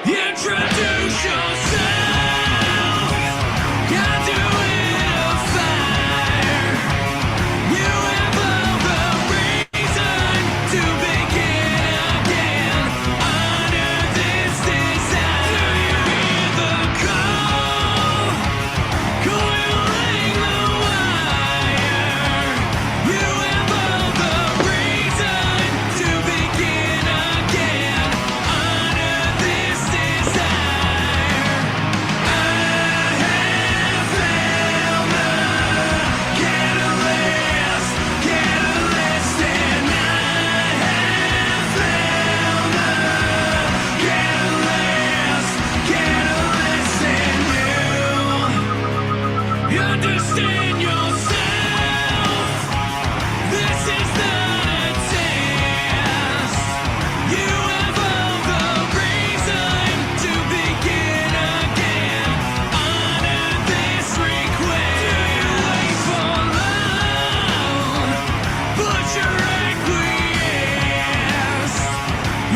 Introduce yourself. You're doing a fire. You have all the reason to begin again. Honor this desire. Do you hear the call? Coiling the wire. You have all the reason to begin again. Honor this desire. I have found the catalyst, and I have found the catalyst in you. Understand yourself. This is not a test. You have all the reason to begin again. Honor this request. Do you wait for love? Put your acquiesce.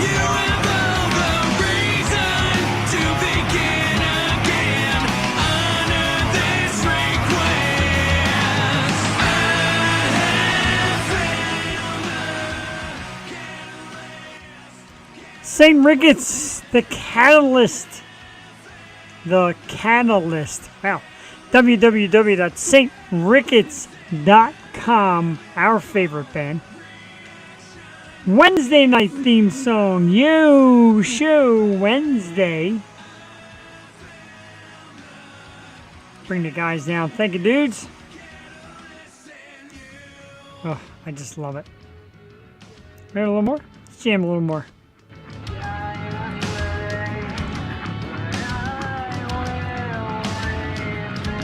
You have all the reason to begin again. Honor this request. I have found St. Ricketts, the Catalyst. The Catalyst. Wow. www.saintricketts.com, our favorite band. Wednesday night theme song, Yo Show Wednesday. Bring the guys down. Thank you, dudes. Oh, I just love it. Ready a little more? Let's jam a little more.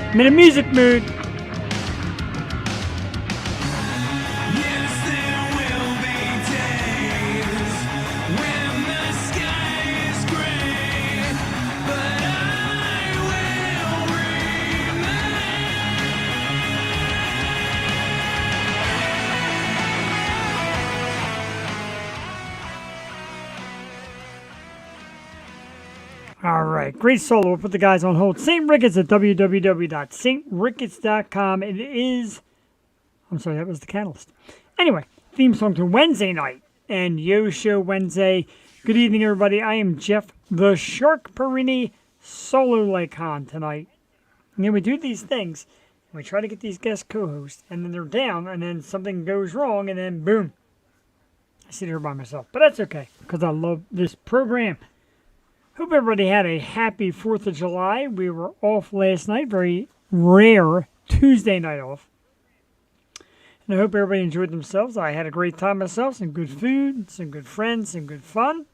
I'm in a music mood. Yes, there will be days when the sky is gray, but I will All right, great solo. We'll put the guys on hold. St. Ricketts at www.saintricketts.com. It is, I'm sorry, that was the Catalyst. Anyway, theme song to Wednesday night and Yo Show Wednesday. Good evening, everybody. I am Jeff the Shark Perini solo Lycon tonight. And then we do these things. We try to get these guest co-hosts, and then they're down, and then something goes wrong, and then boom. I sit here by myself. But that's okay, because I love this program. Hope everybody had a happy 4th of July. We were off last night. Very rare Tuesday night off. And I hope everybody enjoyed themselves. I had a great time myself. Some good food, some good friends, some good fun.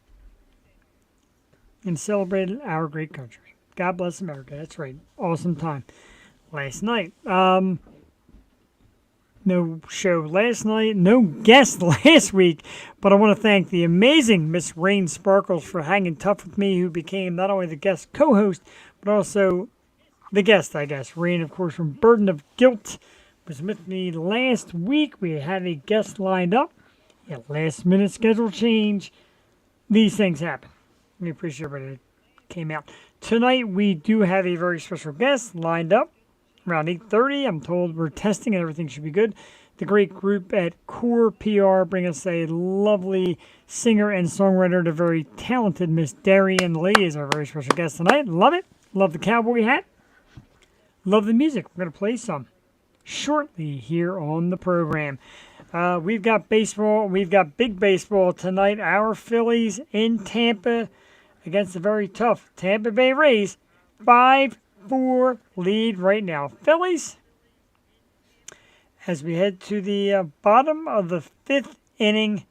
And celebrated our great country. God bless America. That's right. Awesome time last night. No show last night, no guest last week, but I want to thank the amazing Miss Rain Sparkles for hanging tough with me, who became not only the guest co-host, but also the guest, I guess. Rain, of course, from Burden of Guilt, was with me last week. We had a guest lined up. Yeah, last minute schedule change. These things happen. We appreciate everybody that came out. Tonight, we do have a very special guest lined up. Around 8:30, I'm told we're testing and everything should be good. The great group at Core PR bring us a lovely singer and songwriter, the very talented Miss Dariann Leigh is our very special guest tonight. Love it. Love the cowboy hat. Love the music. We're going to play some shortly here on the program. We've got baseball. We've got big baseball tonight. Our Phillies in Tampa against the very tough Tampa Bay Rays. 5-4 lead right now. Phillies, as we head to the bottom of the 5th inning,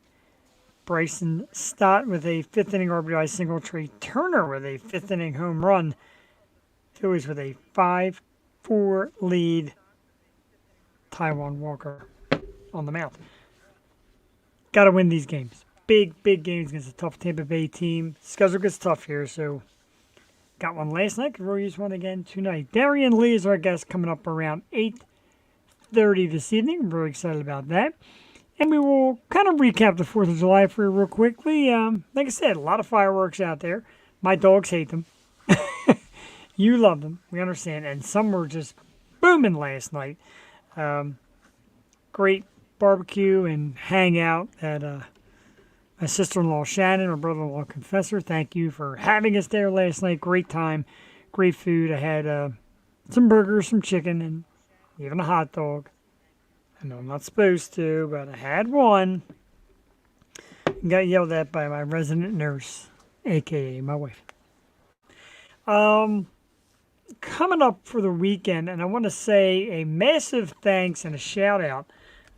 Bryson Stott with a 5th inning RBI single, Trey Turner with a 5th inning home run. Phillies with a 5-4 lead. Taijuan Walker on the mound. Got to win these games. Big games against a tough Tampa Bay team. Schedule gets tough here, so got one last night. We'll use one again tonight. Dariann Leigh is our guest coming up around 8:30 this evening. I'm very excited about that. And we will kind of recap the 4th of July for you real quickly. Like I said, a lot of fireworks out there. My dogs hate them. You love them. We understand. And some were just booming last night. Great barbecue and hangout at my sister-in-law Shannon, my brother-in-law Confessor. Thank you for having us there last night. Great time. Great food. I had some burgers, some chicken, and even a hot dog. I know I'm not supposed to, but I had one. Got yelled at by my resident nurse, a.k.a. my wife. Coming up for the weekend, and I want to say a massive thanks and a shout out.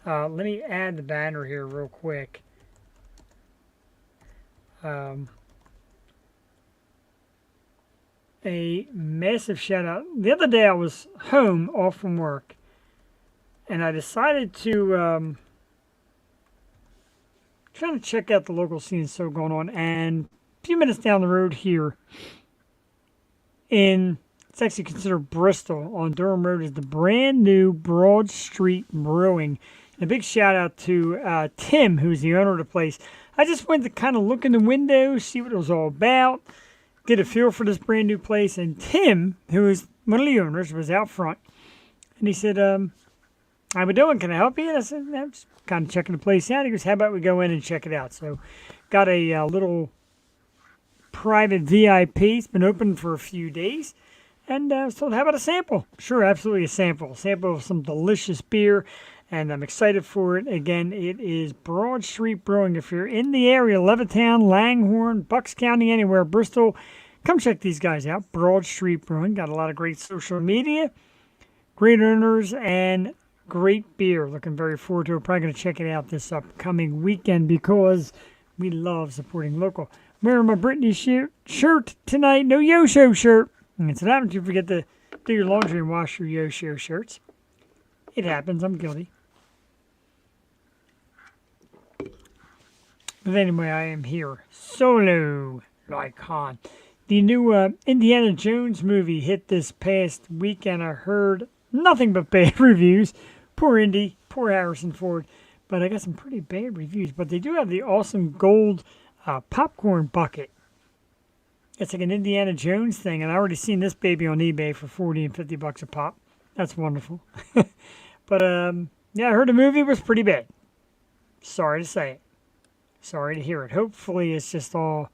Let me add the banner here real quick. A massive shout out. The other day I was home off from work, and I decided to try to check out the local scene so going on. And a few minutes down the road here, it's actually considered Bristol on Durham Road, is the brand new Broad Street Brewing. And a big shout out to Tim, who's the owner of the place. I just went to kind of look in the window, see what it was all about, get a feel for this brand new place. And Tim, who is one of the owners, was out front. And he said, how we doing? Can I help you? And I said, I'm just kind of checking the place out. He goes, how about we go in and check it out? So got a little private VIP. It's been open for a few days. And I was told, how about a sample? Sure, absolutely a sample. A sample of some delicious beer. And I'm excited for it. Again, it is Broad Street Brewing. If you're in the area, Levittown, Langhorne, Bucks County, anywhere, Bristol, come check these guys out. Broad Street Brewing. Got a lot of great social media, great owners, and great beer. Looking very forward to it. Probably going to check it out this upcoming weekend because we love supporting local. Wearing my Britney shirt tonight. No Yo-Show shirt. And so that happens, you forget to do your laundry and wash your Yo-Show shirts. It happens. I'm guilty. But anyway, I am here solo like Han. The new Indiana Jones movie hit this past weekend. I heard nothing but bad reviews. Poor Indy, poor Harrison Ford. But I got some pretty bad reviews. But they do have the awesome gold popcorn bucket. It's like an Indiana Jones thing. And I already seen this baby on eBay for $40 and $50 a pop. That's wonderful. But yeah, I heard the movie was pretty bad. Sorry to say it. Sorry to hear it. Hopefully it's just all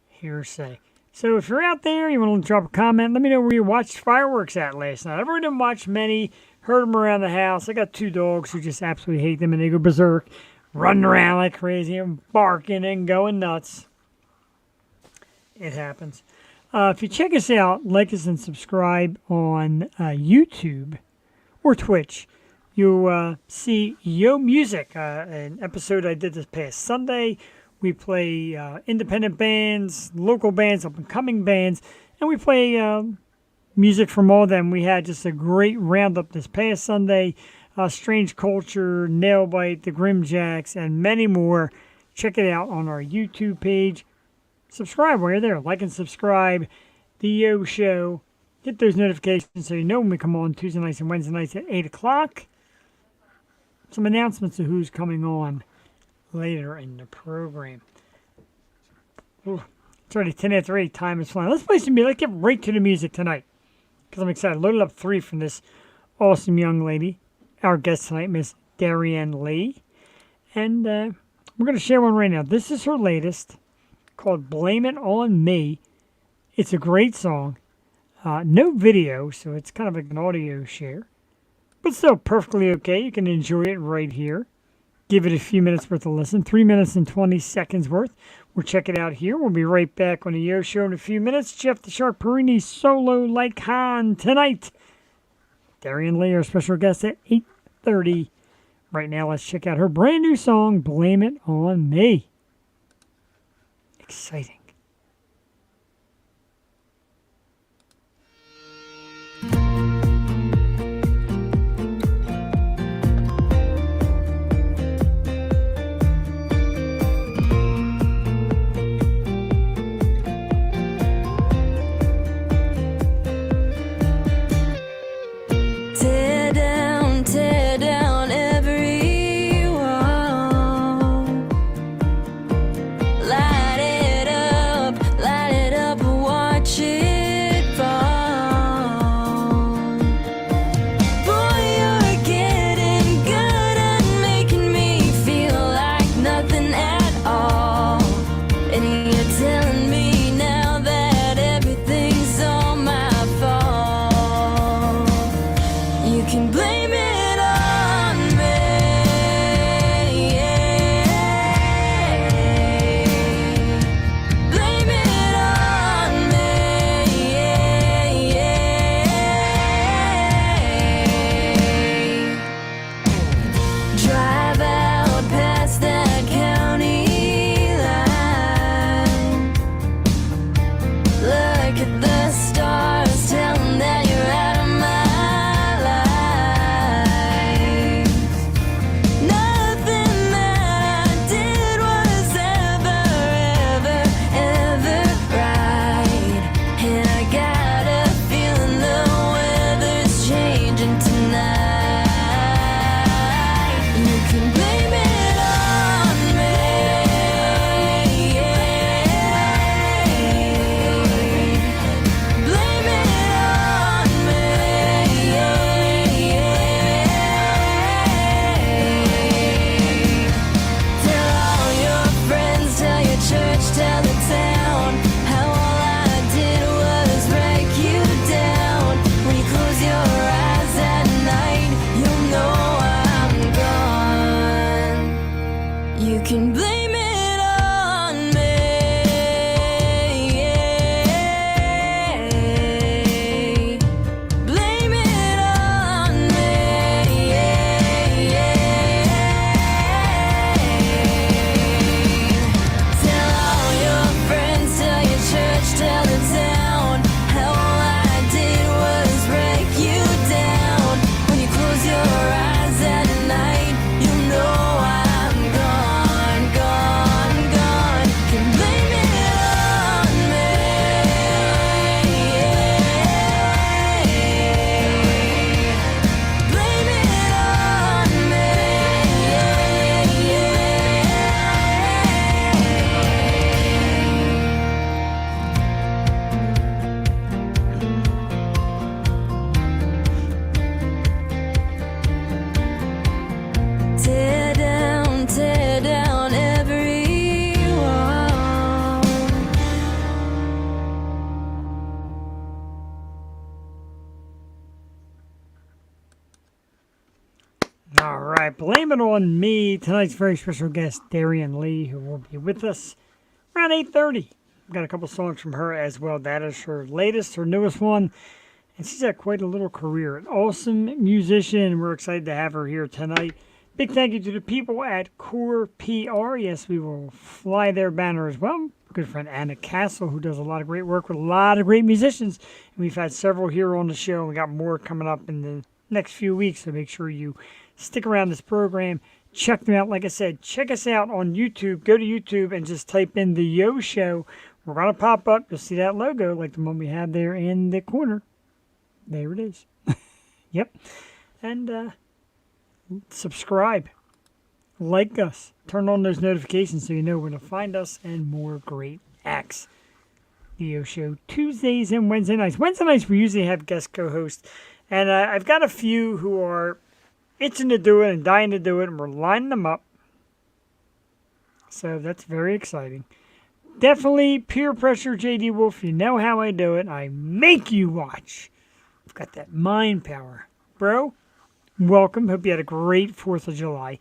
hearsay. So if you're out there, you want to drop a comment, let me know where you watched fireworks at last night. I really didn't watch many. Heard them around the house. I got two dogs who just absolutely hate them, and they go berserk, running around like crazy and barking and going nuts. It happens. If you check us out, like us and subscribe on YouTube or Twitch, you'll see Yo Music, an episode I did this past Sunday. We play independent bands, local bands, up-and-coming bands, and we play music from all of them. We had just a great roundup this past Sunday. Strange Culture, Nailbite, the Grimjacks, and many more. Check it out on our YouTube page. Subscribe while you're there. Like and subscribe. The Yo Show. Hit those notifications so you know when we come on Tuesday nights and Wednesday nights at 8 o'clock. Some announcements of who's coming on later in the program. Ooh, it's already 10 after 8. Time is flying. Let's play some music. Let's get right to the music tonight because I'm excited. Loaded up 3 from this awesome young lady. Our guest tonight, Miss Dariann Leigh. And we're going to share one right now. This is her latest called Blame It On Me. It's a great song. No video, so it's kind of like an audio share. But still perfectly okay. You can enjoy it right here. Give it a few minutes worth of listen. 3 minutes and 20 seconds worth. We'll check it out here. We'll be right back on the Yo Show in a few minutes. Jeff the Shark Perini solo like Han tonight. Dariann Leigh, our special guest at 8:30. Right now, let's check out her brand new song, Blame It On Me. Exciting. Tear down every wall. Light it up. look at the stars, tell them that you're out of my life. Nothing that I did was ever right. And I got a feeling the weather's changing tonight. You can blame it on me. Blame it on me. Tell all your friends, tell your church, tell the town how all I did was break you down. When you close your eyes at night, you'll know I'm gone. You can blame it on me. Blame it on me. Tell all your friends, tell your church, tell the town how all I did was break you down. When you close your eyes at night, you'll know I'm gone, gone, gone. Can blame it on me. Blame it on me. Tear down every wall. All right, blame it on me. Tonight's very special guest, Dariann Leigh, who will be with us around 8:30. We've got a couple songs from her as well. That is her latest, her newest one. And she's had quite a little career. An awesome musician. We're excited to have her here tonight. Big thank you to the people at Core PR. Yes, we will fly their banner as well. Good friend Anna Castle, who does a lot of great work with a lot of great musicians. And we've had several here on the show. We got more coming up in the next few weeks, so make sure you stick around this program. Check them out. Like I said, check us out on YouTube. Go to YouTube and just type in The Yo Show. We're going to pop up. You'll see that logo like the one we have there in the corner. There it is. Yep. And subscribe. Like us. Turn on those notifications so you know where to find us and more great acts. The Yo Show Tuesdays and Wednesday nights. Wednesday nights we usually have guest co-hosts. And I've got a few who are itching to do it and dying to do it, and we're lining them up. So that's very exciting. Definitely peer pressure, JD Wolf. You know how I do it. I make you watch. I've got that mind power. Bro, welcome. Hope you had a great 4th of July.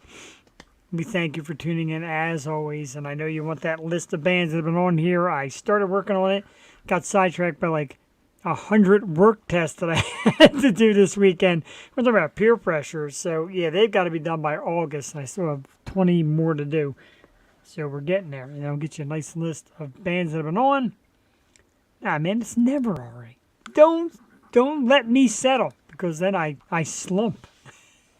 We thank you for tuning in as always. And I know you want that list of bands that have been on here. I started working on it. Got sidetracked by like 100 work tests that I had to do this weekend. We're talking about peer pressure. So, yeah, they've got to be done by August. And I still have 20 more to do. So we're getting there. And I'll get you a nice list of bands that have been on. Ah, man, it's never all right. Don't let me settle, because then I slump.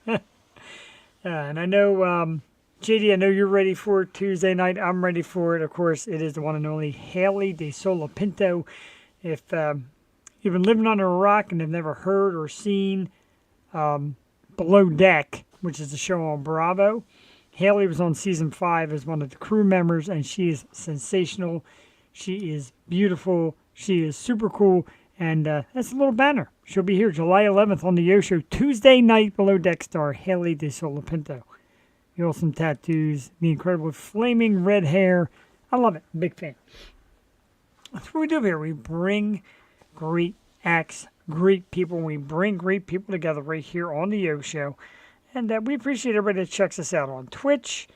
And I know, JD, I know you're ready for it Tuesday night. I'm ready for it. Of course, it is the one and only Haley de Solopinto. If you've been living under a rock and have never heard or seen Below Deck, which is the show on Bravo, Haley was on season 5 as one of the crew members, and she is sensational. She is beautiful. She is super cool. And that's a little banner. She'll be here July 11th on the Yo Show. Tuesday night, Below Deck star Haley de Solopinto. The awesome tattoos, the incredible flaming red hair. I love it. Big fan. That's what we do here. We bring great acts, great people. We bring great people together right here on the Yo Show. And we appreciate everybody that checks us out on Twitch,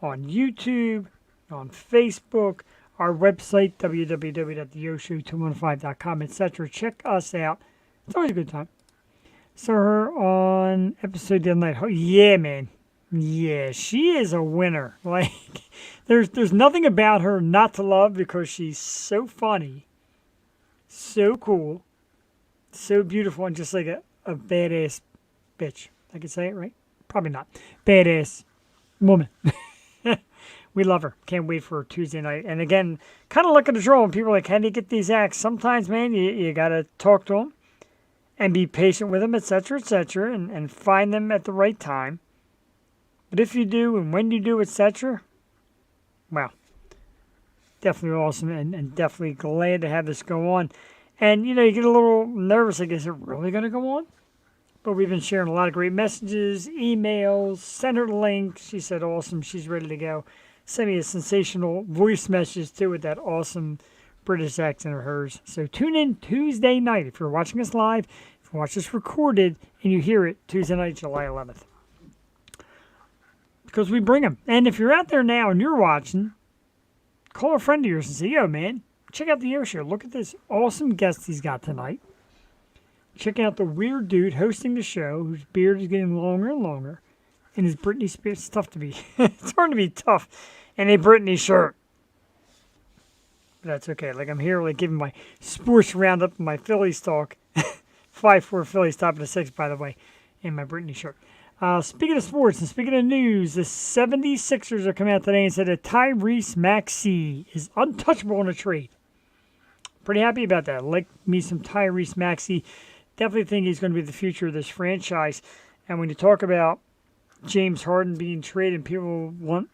on YouTube, on Facebook, our website, www.theyoshow215.com, etc. Check us out. It's always a good time. Saw her on episode the other night. Oh, yeah, man. Yeah, she is a winner. Like, there's nothing about her not to love, because she's so funny. So cool, so beautiful, and just like a badass bitch. I can say it right? Probably not. Badass woman. We love her. Can't wait for Tuesday night. And again, kind of look at the draw. And people are like, how do you get these acts? Sometimes, man, you got to talk to them and be patient with them, etc., and find them at the right time. But if you do and when you do, etc., well, definitely awesome and definitely glad to have this go on. And, you get a little nervous, like, is it really going to go on? But we've been sharing a lot of great messages, emails, sent her the link. She said, awesome, she's ready to go. Sent me a sensational voice message, too, with that awesome British accent of hers. So tune in Tuesday night. If you're watching us live, if you watch this recorded, and you hear it Tuesday night, July 11th. Because we bring them. And if you're out there now and you're watching, call a friend of yours and say, yo, man, check out the air show. Look at this awesome guest he's got tonight. Check out the weird dude hosting the show whose beard is getting longer and longer. And his Britney Spears, it's tough to be, it's hard to be tough in a Britney shirt. But that's okay. Like, I'm here, like, giving my sports roundup and my Phillies talk. 5-4 Phillies, top of the 6th, by the way, in my Britney shirt. Speaking of sports and speaking of news, the 76ers are coming out today and said that Tyrese Maxey is untouchable in a trade. Pretty happy about that. Like me some Tyrese Maxey. Definitely think he's going to be the future of this franchise. And when you talk about James Harden being traded, and people want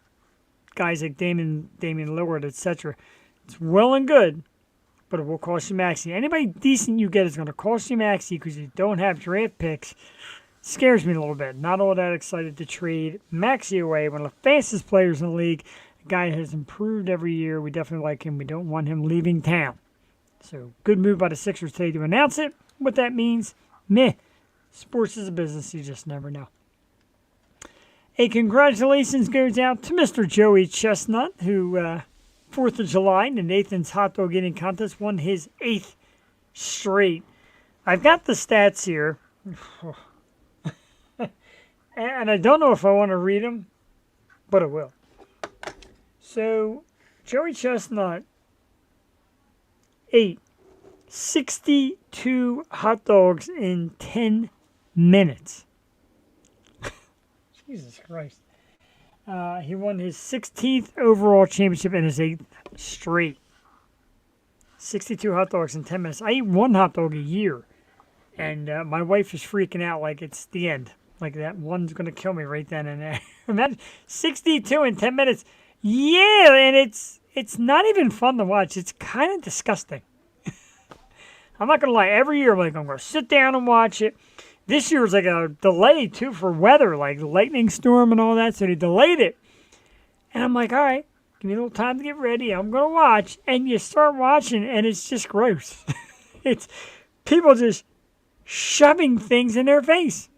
guys like Damian Lillard, etc., it's well and good, but it will cost you Maxey. Anybody decent you get is going to cost you Maxey because you don't have draft picks. Scares me a little bit. Not all that excited to trade Maxey away. One of the fastest players in the league. A guy that has improved every year. We definitely like him. We don't want him leaving town. So, good move by the Sixers today to announce it. What that means, meh. Sports is a business. You just never know. A congratulations goes out to Mr. Joey Chestnut, who, 4th of July in the Nathan's Hot Dog Eating Contest, won his 8th straight. I've got the stats here. And I don't know if I want to read them, but I will. So, Joey Chestnut ate 62 hot dogs in 10 minutes. Jesus Christ. He won his 16th overall championship in his 8th straight. 62 hot dogs in 10 minutes. I eat one hot dog a year. And my wife is freaking out like it's the end. Like that one's going to kill me right then and there. Imagine 62 in 10 minutes. Yeah, and it's not even fun to watch. It's kind of disgusting. I'm not going to lie. Every year, I'm going to sit down and watch it. This year was like a delay, too, for weather, like lightning storm and all that. So they delayed it. And I'm like, all right, give me a little time to get ready. I'm going to watch. And you start watching, and it's just gross. It's people just shoving things in their face.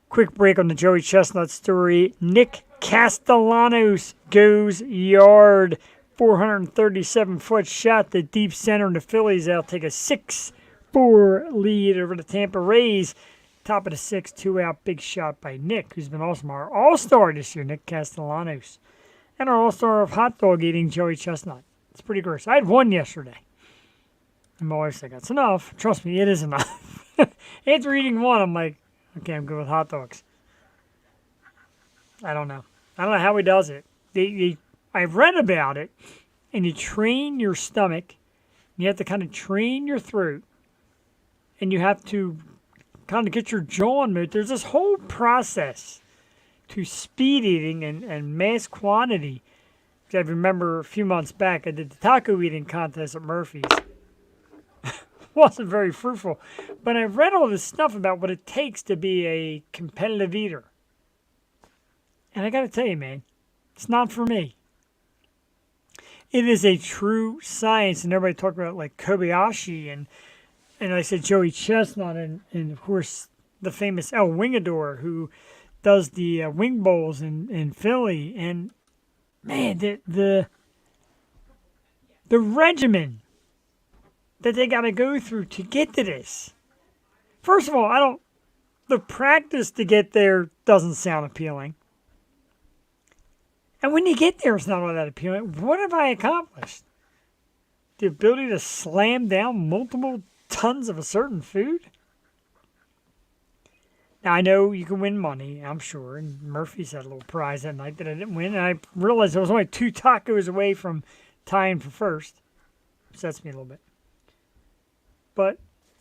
Quick break on the Joey Chestnut story. Nick Castellanos goes yard. 437-foot shot to deep center, and the Phillies out take a 6-4 lead over the Tampa Rays. Top of the 6th, 2-out, big shot by Nick, who's been awesome. Our all-star this year, Nick Castellanos. And our all-star of hot dog eating, Joey Chestnut. It's pretty gross. I had one yesterday. And my wife's like, that's enough. Trust me, it is enough. After eating one, I'm like, okay, I'm good with hot dogs. I don't know how he does it. I've read about it, and you train your stomach. You have to kind of train your throat, and you have to kind of get your jaw on mode. There's this whole process to speed eating and mass quantity. I remember a few months back, I did the taco eating contest at Murphy's. Wasn't very fruitful, but I read all this stuff about what it takes to be a competitive eater. And I got to tell you, man, it's not for me. It is a true science, and everybody talked about like Kobayashi and I said Joey Chestnut and of course the famous El Wingador who does the wing bowls in Philly. And man, the regimen that they got to go through to get to this. First of all, the practice to get there doesn't sound appealing. And when you get there, it's not all that appealing. What have I accomplished? the ability to slam down multiple tons of a certain food? Now, I know you can win money, I'm sure, and Murphy's had a little prize that night that I didn't win, and I realized I was only 2 tacos away from tying for first. Upsets me a little bit. But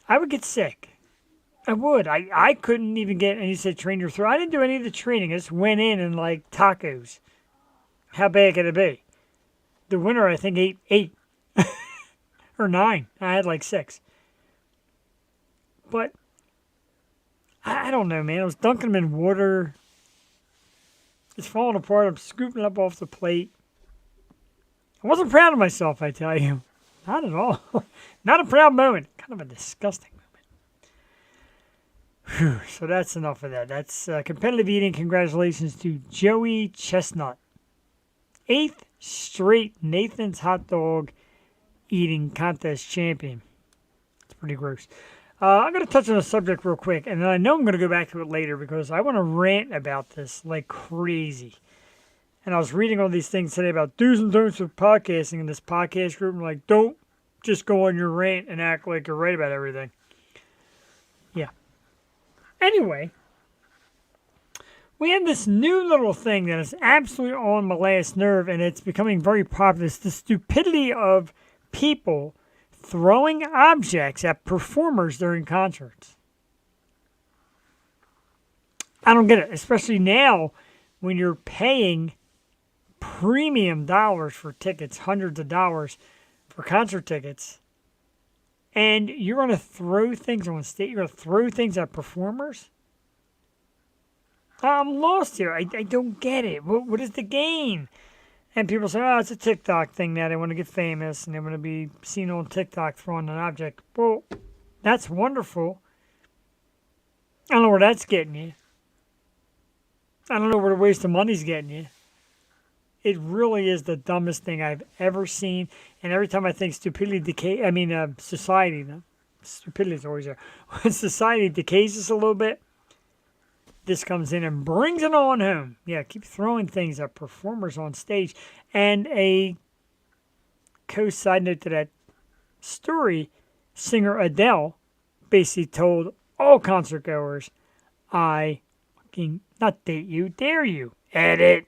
I would get sick. I would. I couldn't even get, and you said train your throat. I didn't do any of the training. I just went in and like tacos. How bad could it be? The winner, I think, ate 8 or 9. I had like 6. But I don't know, man. I was dunking them in water. It's falling apart. I'm scooping it up off the plate. I wasn't proud of myself, I tell you. Not at all. Not a proud moment. Kind of a disgusting moment. Whew, so that's enough of that. That's competitive eating. Congratulations to Joey Chestnut. 8th straight Nathan's hot dog eating contest champion. It's pretty gross. I'm going to touch on a subject real quick, and then I know I'm going to go back to it later because I want to rant about this like crazy. And I was reading all these things today about do's and don'ts of podcasting in this podcast group. And I'm like, don't just go on your rant and act like you're right about everything. Yeah. Anyway, we have this new little thing that is absolutely on my last nerve, and it's becoming very popular. It's the stupidity of people throwing objects at performers during concerts. I don't get it, especially now when you're paying premium dollars for tickets, hundreds of dollars for concert tickets, and you're going to throw things on stage. You're going to throw things at performers. I'm lost here. I don't get it. What is the gain? And people say, oh, it's a TikTok thing now. They want to get famous and they want to be seen on TikTok throwing an object. Well, that's wonderful. I don't know where that's getting you. I don't know where the waste of money's getting you. It really is the dumbest thing I've ever seen. And every time I think stupidity society, no, stupidity is always there. When society decays us a little bit, this comes in and brings it on home. Yeah, keep throwing things at performers on stage. And a side note to that story, singer Adele basically told all concert goers, I fucking not date you, dare you. Edit.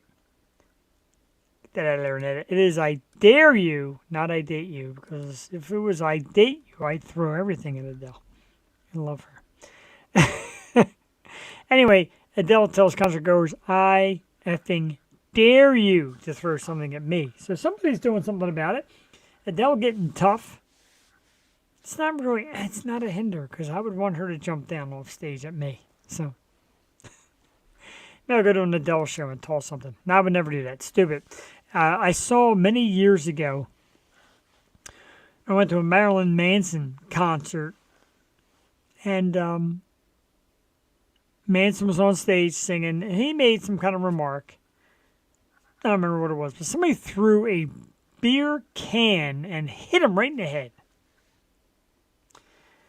Get that out of there and edit. It is I dare you, not I date you. Because if it was I date you, I'd throw everything at Adele. I love her. Anyway, Adele tells concert goers, I effing dare you to throw something at me. So somebody's doing something about it. Adele getting tough. It's not a hinder because I would want her to jump down off stage at me. So, maybe I'll go to an Adele show and toss something. No, I would never do that. Stupid. I saw many years ago, I went to a Marilyn Manson concert and, Manson was on stage singing, and he made some kind of remark. I don't remember what it was, but somebody threw a beer can and hit him right in the head.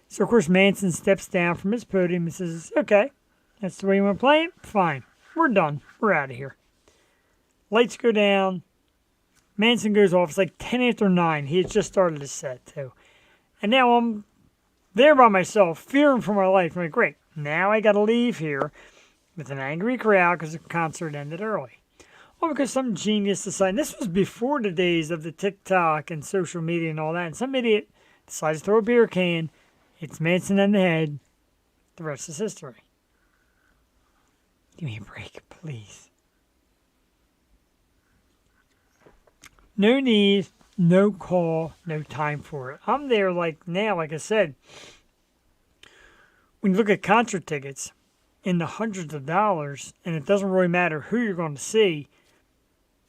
So, of course, Manson steps down from his podium and says, okay, that's the way you want to play it? Fine. We're done. We're out of here. Lights go down. Manson goes off. It's like 10 after 9. He had just started his set, too. And now I'm there by myself, fearing for my life. I'm like, great. Now I got to leave here with an angry crowd because the concert ended early. Well, because some genius decided, this was before the days of the TikTok and social media and all that, and some idiot decides to throw a beer can, hits Manson in the head, the rest is history. Give me a break, please. No need, no call, no time for it. I'm there like now, like I said, when you look at concert tickets in the hundreds of dollars, and it doesn't really matter who you're going to see,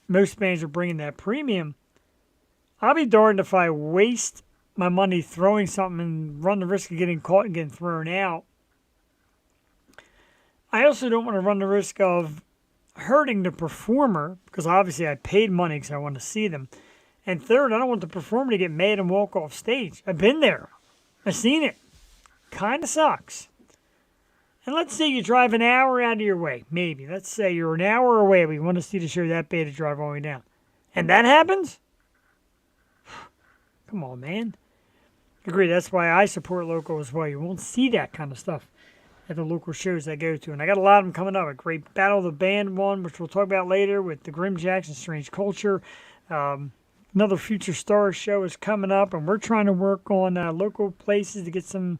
most bands are bringing that premium. I'll be darned if I waste my money throwing something and run the risk of getting caught and getting thrown out. I also don't want to run the risk of hurting the performer, because obviously I paid money because I want to see them. And third, I don't want the performer to get mad and walk off stage. I've been there. I've seen it. Kind of sucks. And let's say you drive an hour out of your way, maybe. Let's say you're an hour away, but you want to see the show that bad to drive all the way down. And that happens? Come on, man. Agree. That's why I support local as well. You won't see that kind of stuff at the local shows I go to. And I got a lot of them coming up. A great Battle of the Band one, which we'll talk about later with the Grimjacks and Strange Culture. Another Future Stars show is coming up, and we're trying to work on local places to get some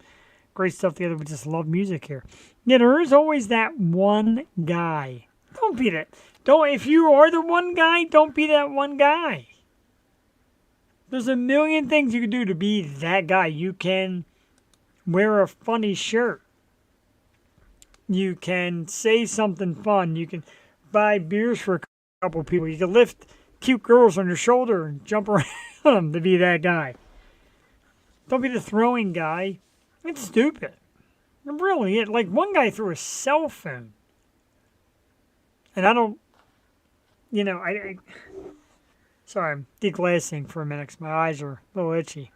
great stuff together. We just love music here. Yeah, there is always that one guy. Don't be that. If you are the one guy, don't be that one guy. There's a million things you can do to be that guy. You can wear a funny shirt. You can say something fun. You can buy beers for a couple people. You can lift cute girls on your shoulder and jump around them to be that guy. Don't be the throwing guy. It's stupid. Really, like one guy threw a cell phone. And I don't, sorry, I'm deglassing for a minute because my eyes are a little itchy.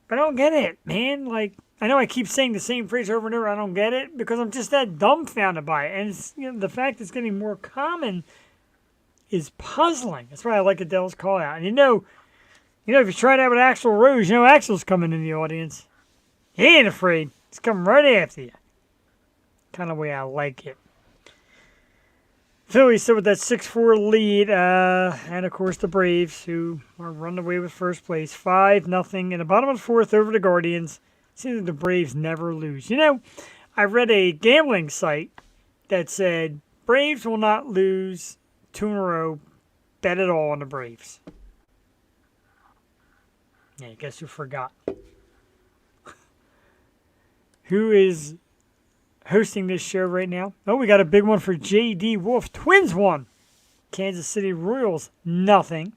But I don't get it, man. Like, I know I keep saying the same phrase over and over. I don't get it because I'm just that dumbfounded by it. And it's, the fact it's getting more common is puzzling. That's why I like Adele's call out. And if you try that with Axl Rose, Axl's coming in the audience. He ain't afraid. He's coming right after you. Kind of way I like it. Phillies still with that 6-4 lead, and of course the Braves, who are running away with first place, 5-0 in the bottom of the fourth over the Guardians. Seems like the Braves never lose. I read a gambling site that said Braves will not lose 2 in a row. Bet it all on the Braves. Yeah, guess who forgot? Who is hosting this show right now? Oh, we got a big one for J.D. Wolf. Twins won. Kansas City Royals, nothing.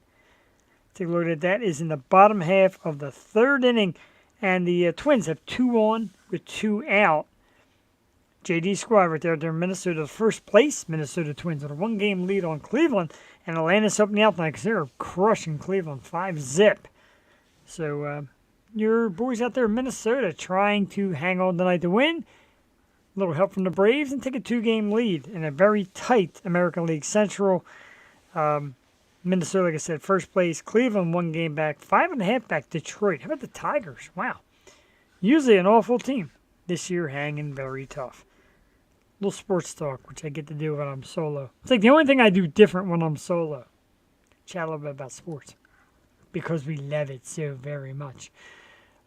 Take a look at that. Is in the bottom half of the third inning. And the Twins have 2 on with 2 out. J.D. squad right there. They're Minnesota, first place Minnesota Twins with a 1-game lead on Cleveland. And Atlanta's up in the out tonight because they're crushing Cleveland 5-0. So your boys out there in Minnesota trying to hang on tonight to win. A little help from the Braves and take a 2-game lead in a very tight American League Central. Minnesota, like I said, first place. Cleveland 1 game back. 5.5 back. Detroit. How about the Tigers? Wow. Usually an awful team. This year hanging very tough. Little sports talk, which I get to do when I'm solo. It's like the only thing I do different when I'm solo. Chat a little bit about sports. Because we love it so very much.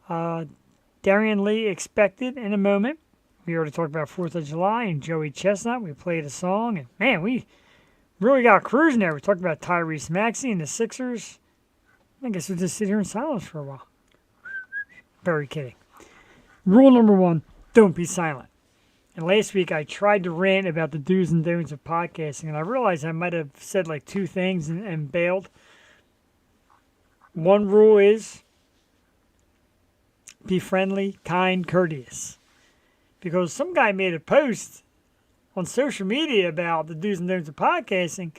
Dariann Leigh expected in a moment. We already talked about 4th of July and Joey Chestnut. We played a song. And, man, we really got cruising there. We talked about Tyrese Maxey and the Sixers. I guess we'll just sit here in silence for a while. Very kidding. Rule number 1, don't be silent. And last week I tried to rant about the do's and don'ts of podcasting, and I realized I might have said like 2 things and bailed. One rule is be friendly, kind, courteous. Because some guy made a post on social media about the do's and don'ts of podcasting,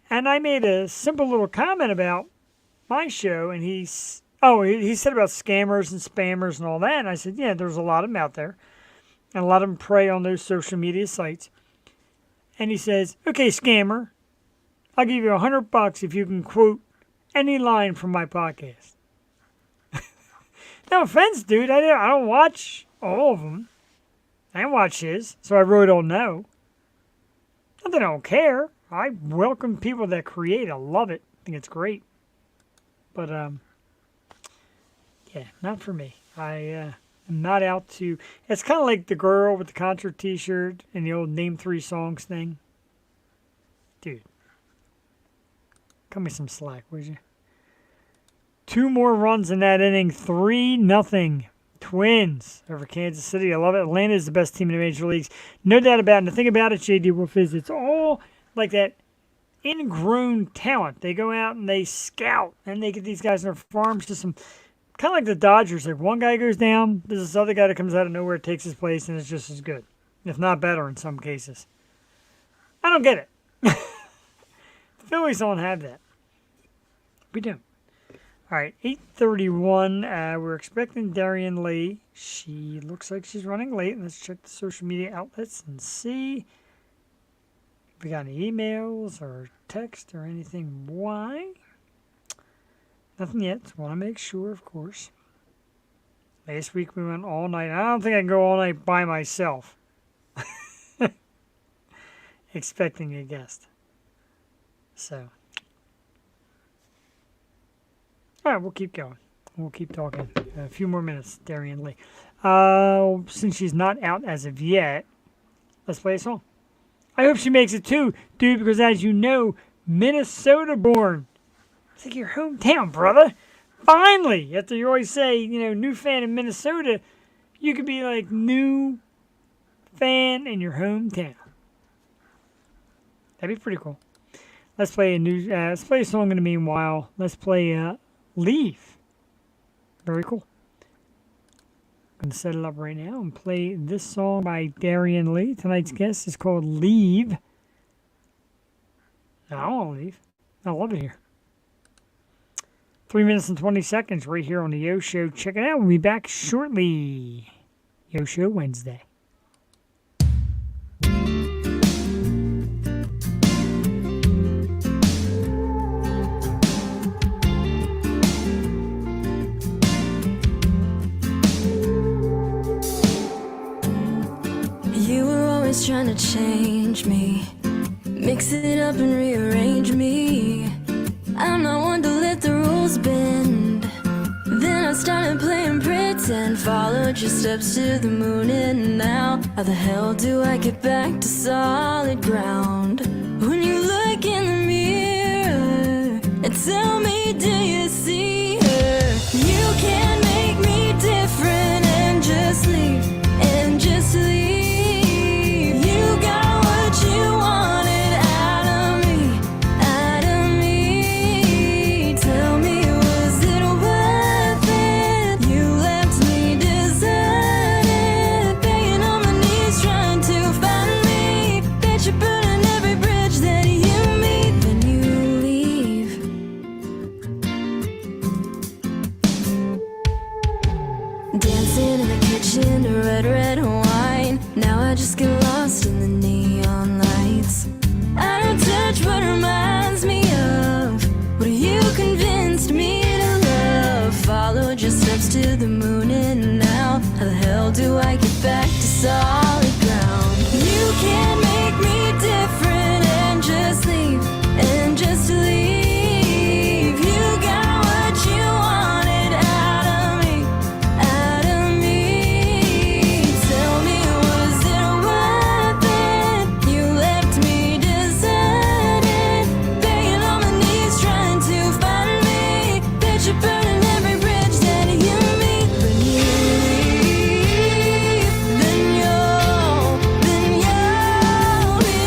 and I made a simple little comment about my show, and he said about scammers and spammers and all that, and I said, yeah, there's a lot of them out there, and a lot of them prey on those social media sites. And he says, okay, scammer, I'll give you $100 if you can quote any line from my podcast. No offense, dude, I don't watch all of them. I watch his, so I really don't know. Not that I don't care. I welcome people that create. I love it. I think it's great. But, yeah, not for me. I am not out to... It's kind of like the girl with the concert t-shirt and the old Name 3 Songs thing. Dude. Cut me some slack, would you? 2 more runs in that inning. 3-0. Twins over Kansas City. I love it. Atlanta is the best team in the major leagues. No doubt about it. And the thing about it, J.D. Wolf, is it's all like that ingrown talent. They go out and they scout and they get these guys in their farm system. Kind of like the Dodgers. Like one guy goes down, there's this other guy that comes out of nowhere, takes his place, and it's just as good. If not better in some cases. I don't get it. The Phillies don't have that. We don't. All right, 8:31. We're expecting Dariann Leigh. She looks like she's running late. Let's check the social media outlets and see if we got any emails or text or anything. Why? Nothing yet. Just want to make sure, of course. Last week we went all night. I don't think I can go all night by myself. Expecting a guest. So. All right, we'll keep going. We'll keep talking. A few more minutes, Dariann Leigh. Since she's not out as of yet, let's play a song. I hope she makes it too, dude, because as you know, Minnesota born. It's like your hometown, brother. Finally, after you always say, new fan in Minnesota, you could be like new fan in your hometown. That'd be pretty cool. Let's play let's play a song in the meanwhile. Let's play Leave. Very cool. I'm going to set it up right now and play this song by Dariann Leigh. Tonight's guest is called Leave. I don't want to leave. I love it here. 3 minutes and 20 seconds right here on the Yo Show. Check it out. We'll be back shortly. Yo Show Wednesday. You were always trying to change me, mix it up and rearrange me. I'm not one to let the rules bend. Then I started playing pretend, followed your steps to the moon, and now how the hell do I get back to solid ground? When you look in the mirror and tell me, do you see her? You can't make me different and just leave, and just leave. You got what you wanted out of me, out of me. Tell me, was it worth it? You left me deserted, begging on my knees, trying to find me. Bet you're burning every bridge that you meet. Then you leave. Dancing in the kitchen to red wine. Now I just get lost in the neon lights. I don't touch what reminds me of what you convinced me to love. Followed your steps to the moon, and now how the hell do I get back to solid ground? You can't make me different and just leave, and just leave. You got what you wanted out of me, out of me. Tell me, was it worth it? You left me deserted, begging on my knees, trying to find me. Bet you're burning every bridge that you meet. When you leave, then you'll leave.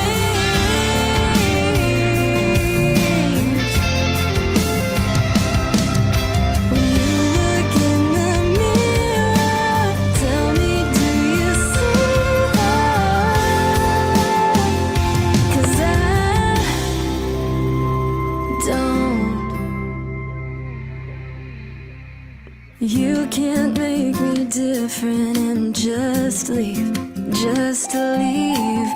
When you look in the mirror, tell me, do you see her? 'Cause I don't. You can't make me different and just leave, just leave.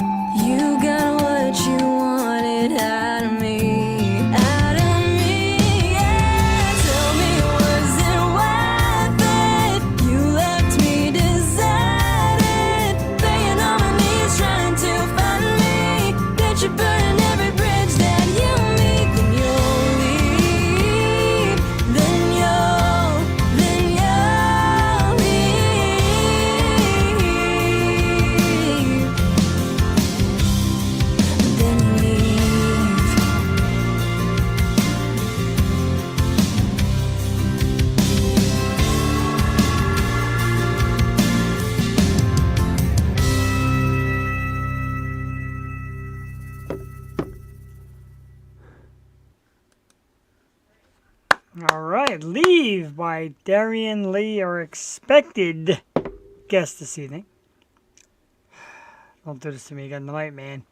You got what you wanted out of me, out of me. Yeah, tell me, was it worth it? You left me deserted, begging on my knees, trying to find me. Bet you're burning every bridge that you meet. Then you'll leave, then you'll leave, then you leave. All right, Leave by Dariann Leigh, our expected guest this evening. Don't do this to me again tonight, man.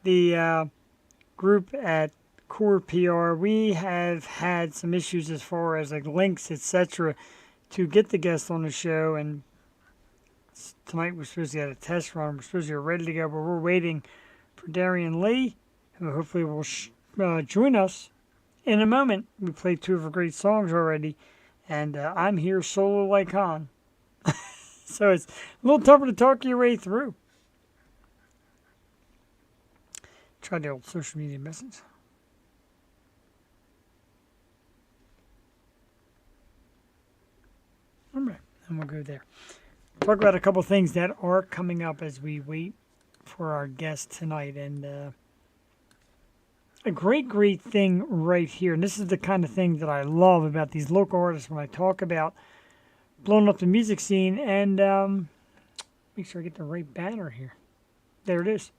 The group at Core PR, we have had some issues as far as like links, etc., to get the guest on the show, and tonight we're supposed to get a test run. We're supposed to be ready to go, but we're waiting for Dariann Leigh, who hopefully will join us in a moment. We played two of her great songs already, and I'm here solo like Han. So it's a little tougher to talk your way through. Try the old social media message. All right, and we'll go there. Talk about a couple things that are coming up as we wait for our guest tonight. And a great thing right here. And this is the kind of thing that I love about these local artists when I talk about blowing up the music scene. And make sure I get the right banner here. There it is.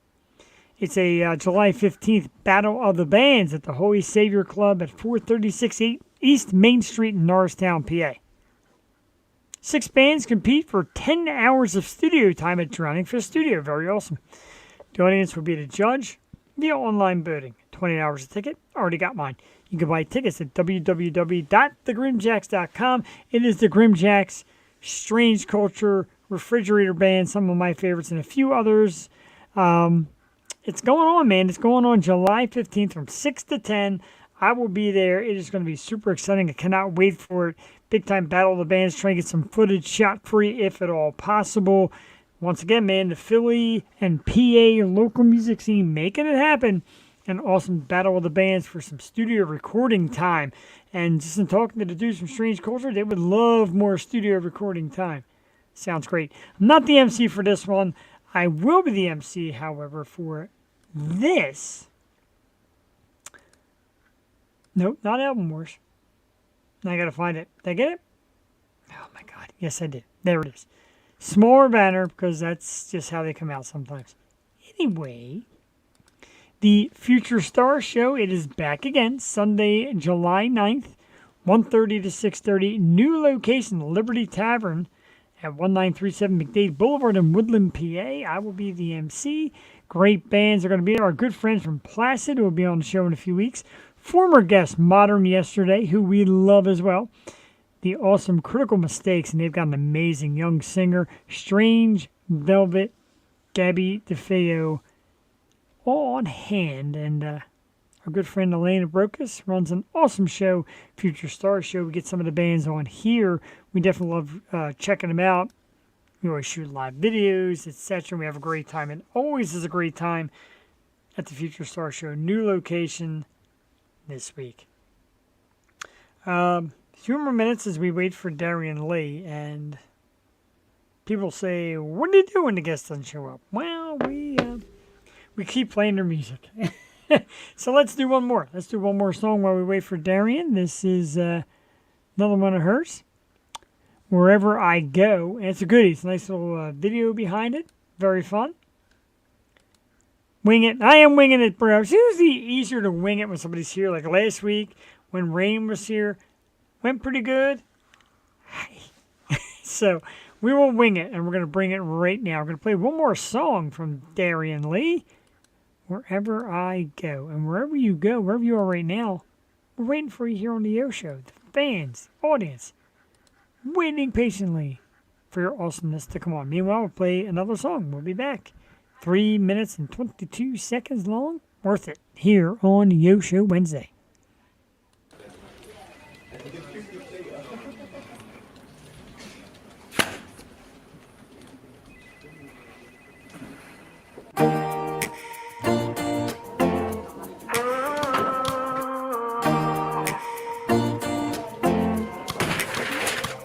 It's a July 15th Battle of the Bands at the Holy Savior Club at 436 East Main Street in Norristown, PA. 6 bands compete for 10 hours of studio time at Drowning Fish Studio. Very awesome. The audience will be the judge via online voting. 20 hours a ticket. Already got mine. You can buy tickets at www.thegrimjacks.com. It is the Grimjacks, Strange Culture, Refrigerator Band, some of my favorites, and a few others. It's going on, man. It's going on July 15th from 6 to 10. I will be there. It is going to be super exciting. I cannot wait for it. Big time Battle of the Bands. Trying to get some footage shot free if at all possible. Once again, man, the Philly and PA local music scene making it happen. An awesome Battle of the Bands for some studio recording time. And just in talking to the dudes from Strange Culture, they would love more studio recording time. Sounds great. I'm not the MC for this one. I will be the MC, however, for this. Nope, not Album Wars. Now I gotta find it. Did I get it? Oh my god. Yes, I did. There it is. Smaller banner, because that's just how they come out sometimes. Anyway, the Future Star Show, it is back again. Sunday, July 9th, 1:30 to 6:30. New location, Liberty Tavern at 1937 McDade Boulevard in Woodland, PA. I will be the MC. Great bands are going to be there. Our good friends from Placid, who will be on the show in a few weeks. Former guest, Modern Yesterday, who we love as well. The awesome Critical Mistakes, and they've got an amazing young singer. Strange Velvet, Gabby DeFeo, all on hand. And our good friend Elena Brokus runs an awesome show, Future Star Show. We get some of the bands on here. We definitely love checking them out. We always shoot live videos, etc. We have a great time. It always is a great time at the Future Star Show. New location this week. A few more minutes as we wait for Dariann Leigh, and people say, "What do you do when the guest doesn't show up?" Well, we keep playing their music. So let's do one more. Let's do one more song while we wait for Dariann. This is another one of hers. Wherever I Go, and it's a goodie. It's a nice little video behind it. Very fun. Wing it. I am winging it, bro. It's usually easier to wing it when somebody's here. Like last week when Rain was here, went pretty good. So we will wing it, and we're going to bring it right now. We're going to play one more song from Dariann Leigh, Wherever I Go. And wherever you go, wherever you are right now, we're waiting for you here on the Yo Show. The fans, audience, waiting patiently for your awesomeness to come on. Meanwhile, we'll play another song. We'll be back. 3 minutes and 22 seconds long. Worth it. Here on Yo Show Wednesday.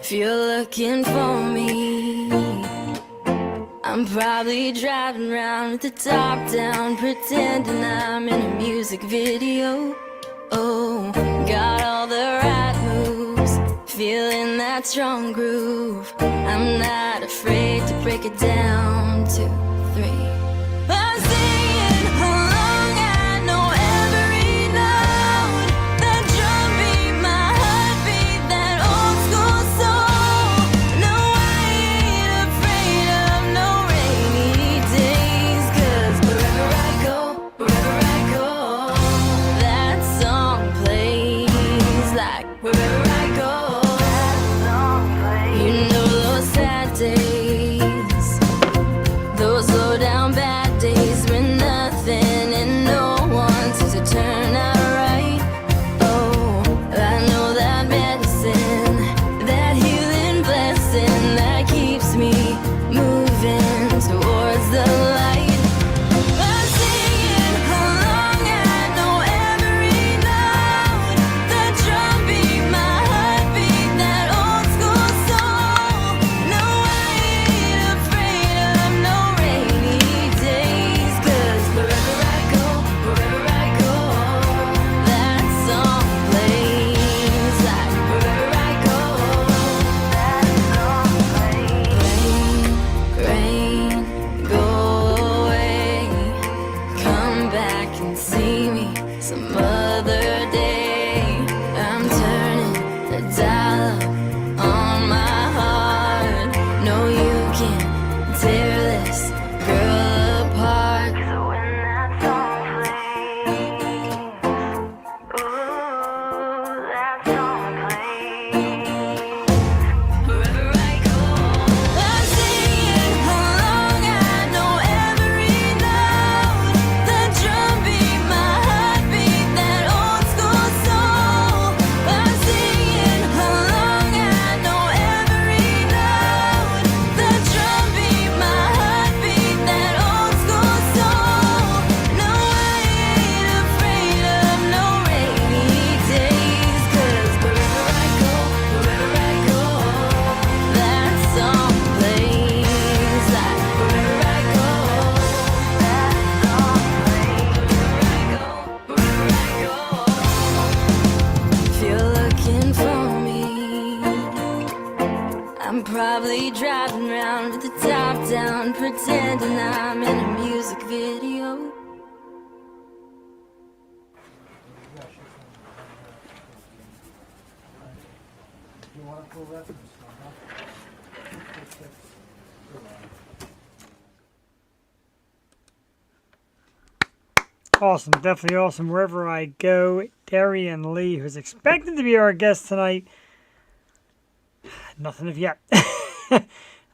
If you're looking for me, I'm probably driving around with the top down, pretending I'm in a music video. Oh, got all the right moves, feeling that strong groove. I'm not afraid to break it down. 2, 3. I'm singing along, I know every note. That drum beat, my heartbeat, that old school soul. No, I ain't afraid of no rainy days, 'cause wherever I go, that song plays. Like wherever I go, you know those sad days, those Probably driving around with the top down, pretending I'm in a music video. Awesome, definitely awesome. Wherever I go, Dariann Leigh, who's expected to be our guest tonight. Nothing of yet.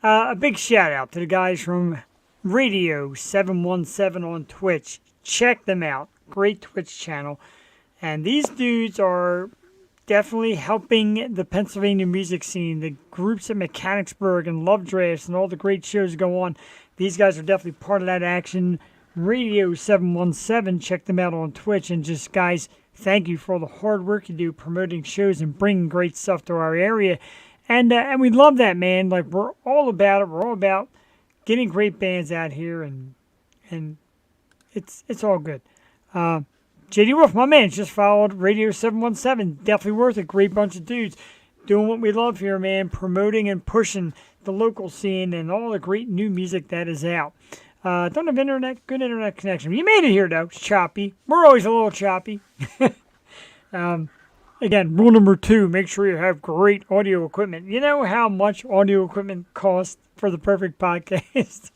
A big shout out to the guys from Radio 717 on Twitch. Check them out. Great Twitch channel. And these dudes are definitely helping the Pennsylvania music scene. The groups at Mechanicsburg and Love Drafts and all the great shows go on. These guys are definitely part of that action. Radio 717, check them out on Twitch. And just, guys, thank you for all the hard work you do promoting shows and bringing great stuff to our area. And we love that, man. Like, we're all about it. We're all about getting great bands out here, and it's all good. JD Wolf, my man, just followed Radio 717. Definitely worth it. Great bunch of dudes doing what we love here, man. Promoting and pushing the local scene and all the great new music that is out. Don't have good internet connection. You made it here, though. It's choppy. We're always a little choppy. Again, rule number 2, make sure you have great audio equipment. You know how much audio equipment costs for the perfect podcast?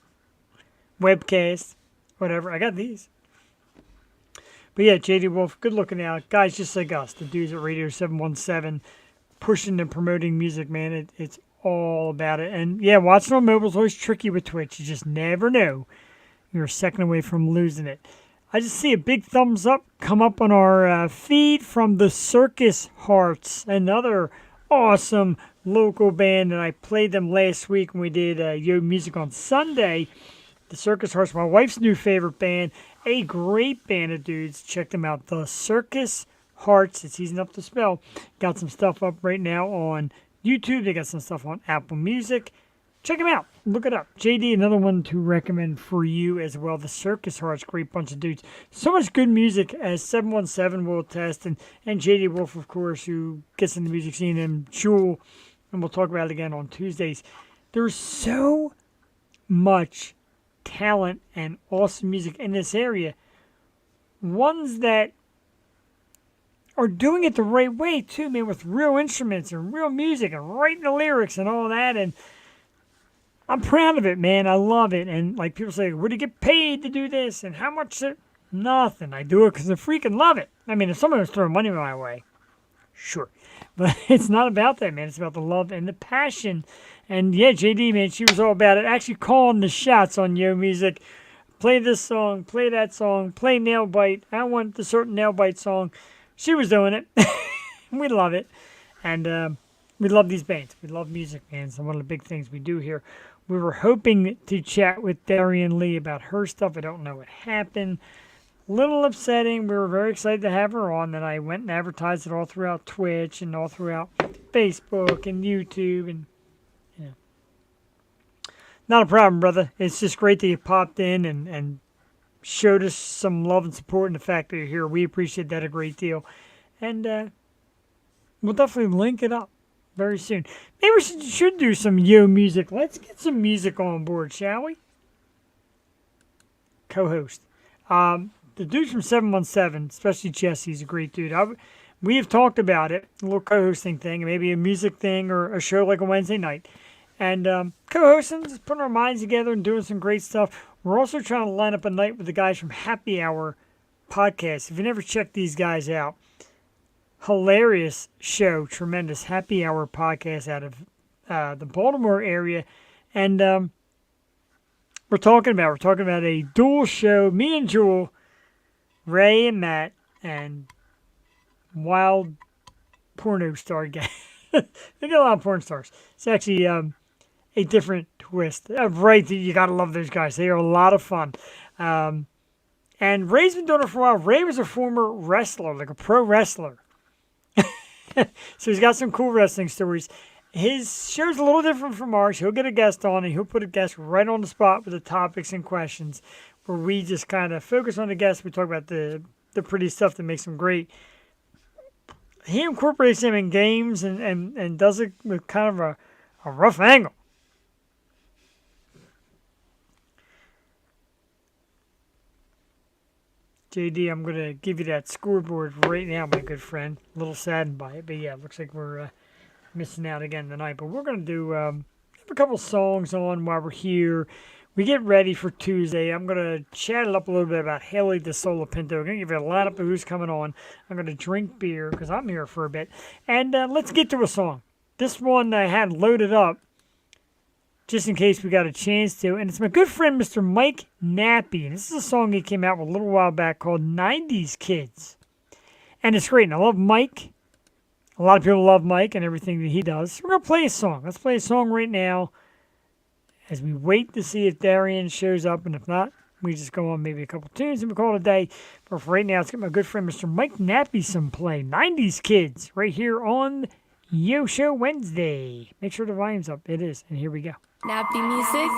Webcast, whatever. I got these. But yeah, JD Wolf, good looking out. Guys just like us, the dudes at Radio 717, pushing and promoting music, man. It's all about it. And yeah, watching on mobile is always tricky with Twitch. You just never know. You're a second away from losing it. I just see a big thumbs up come up on our feed from the Circus Hearts, another awesome local band, and I played them last week when we did Yo Music on Sunday. The Circus Hearts, my wife's new favorite band, a great band of dudes. Check them out, the Circus Hearts. It's easy enough to spell. Got some stuff up right now on YouTube. They got some stuff on Apple Music. Check them out. Look it up. JD, another one to recommend for you as well. The Circus Hearts, great bunch of dudes. So much good music, as 717 will attest, and JD Wolf, of course, who gets in the music scene, and Jewel, and we'll talk about it again on Tuesdays. There's so much talent and awesome music in this area. Ones that are doing it the right way, too, man, with real instruments and real music and writing the lyrics and all that, and I'm proud of it, man. I love it. And like people say, where do you get paid to do this? And how much? Nothing. I do it because I freaking love it. I mean, if someone was throwing money my way, sure. But it's not about that, man. It's about the love and the passion. And yeah, JD, man, she was all about it. Actually calling the shots on Yo Music. Play this song, play that song, play Nail Bite. I want the certain Nail Bite song. She was doing it. We love it. And we love these bands. We love music, man. It's one of the big things we do here. We were hoping to chat with Dariann Leigh about her stuff. I don't know what happened. Little upsetting. We were very excited to have her on. Then I went and advertised it all throughout Twitch and all throughout Facebook and YouTube. And, you know, not a problem, brother. It's just great that you popped in and showed us some love and support and the fact that you're here. We appreciate that a great deal. And we'll definitely link it up very soon. Maybe we should do some Yo Music. Let's get some music on board, shall we? Co-host. The dude from 717, especially Jesse's a great dude. We have talked about it, a little co-hosting thing, maybe a music thing or a show like a Wednesday night. And co-hosting, just putting our minds together and doing some great stuff. We're also trying to line up a night with the guys from Happy Hour Podcast. If you never checked these guys out, hilarious show, tremendous Happy Hour Podcast out of the Baltimore area. And we're talking about a dual show, me and Jewel, Ray and Matt, and wild porno star guy. They got a lot of porn stars. It's actually a different twist. Right, you gotta love those guys. They are a lot of fun. And Ray's been doing it for a while. Ray was a former wrestler, like a pro wrestler. So he's got some cool wrestling stories. His show's a little different from ours. He'll get a guest on, and he'll put a guest right on the spot with the topics and questions, where we just kind of focus on the guest. We talk about the pretty stuff that makes them great. He incorporates them in games and does it with kind of a A rough angle. JD, I'm going to give you that scoreboard right now, my good friend. A little saddened by it, but yeah, it looks like we're missing out again tonight. But we're going to do have a couple songs on while we're here. We get ready for Tuesday. I'm going to chat it up a little bit about Haley the Solopinto. I'm going to give you a lineup of who's coming on. I'm going to drink beer because I'm here for a bit. And let's get to a song. This one I had loaded up just in case we got a chance to. And it's my good friend, Mr. Mike Nappy. And this is a song he came out with a little while back called 90s Kids. And it's great. And I love Mike. A lot of people love Mike and everything that he does. So we're going to play a song. Let's play a song right now as we wait to see if Dariann shows up. And if not, we just go on maybe a couple tunes and we call it a day. But for right now, let's get my good friend, Mr. Mike Nappy, some play. 90s Kids right here on Yo Show Wednesday. Make sure the volume's up. It is. And here we go. Nappy music.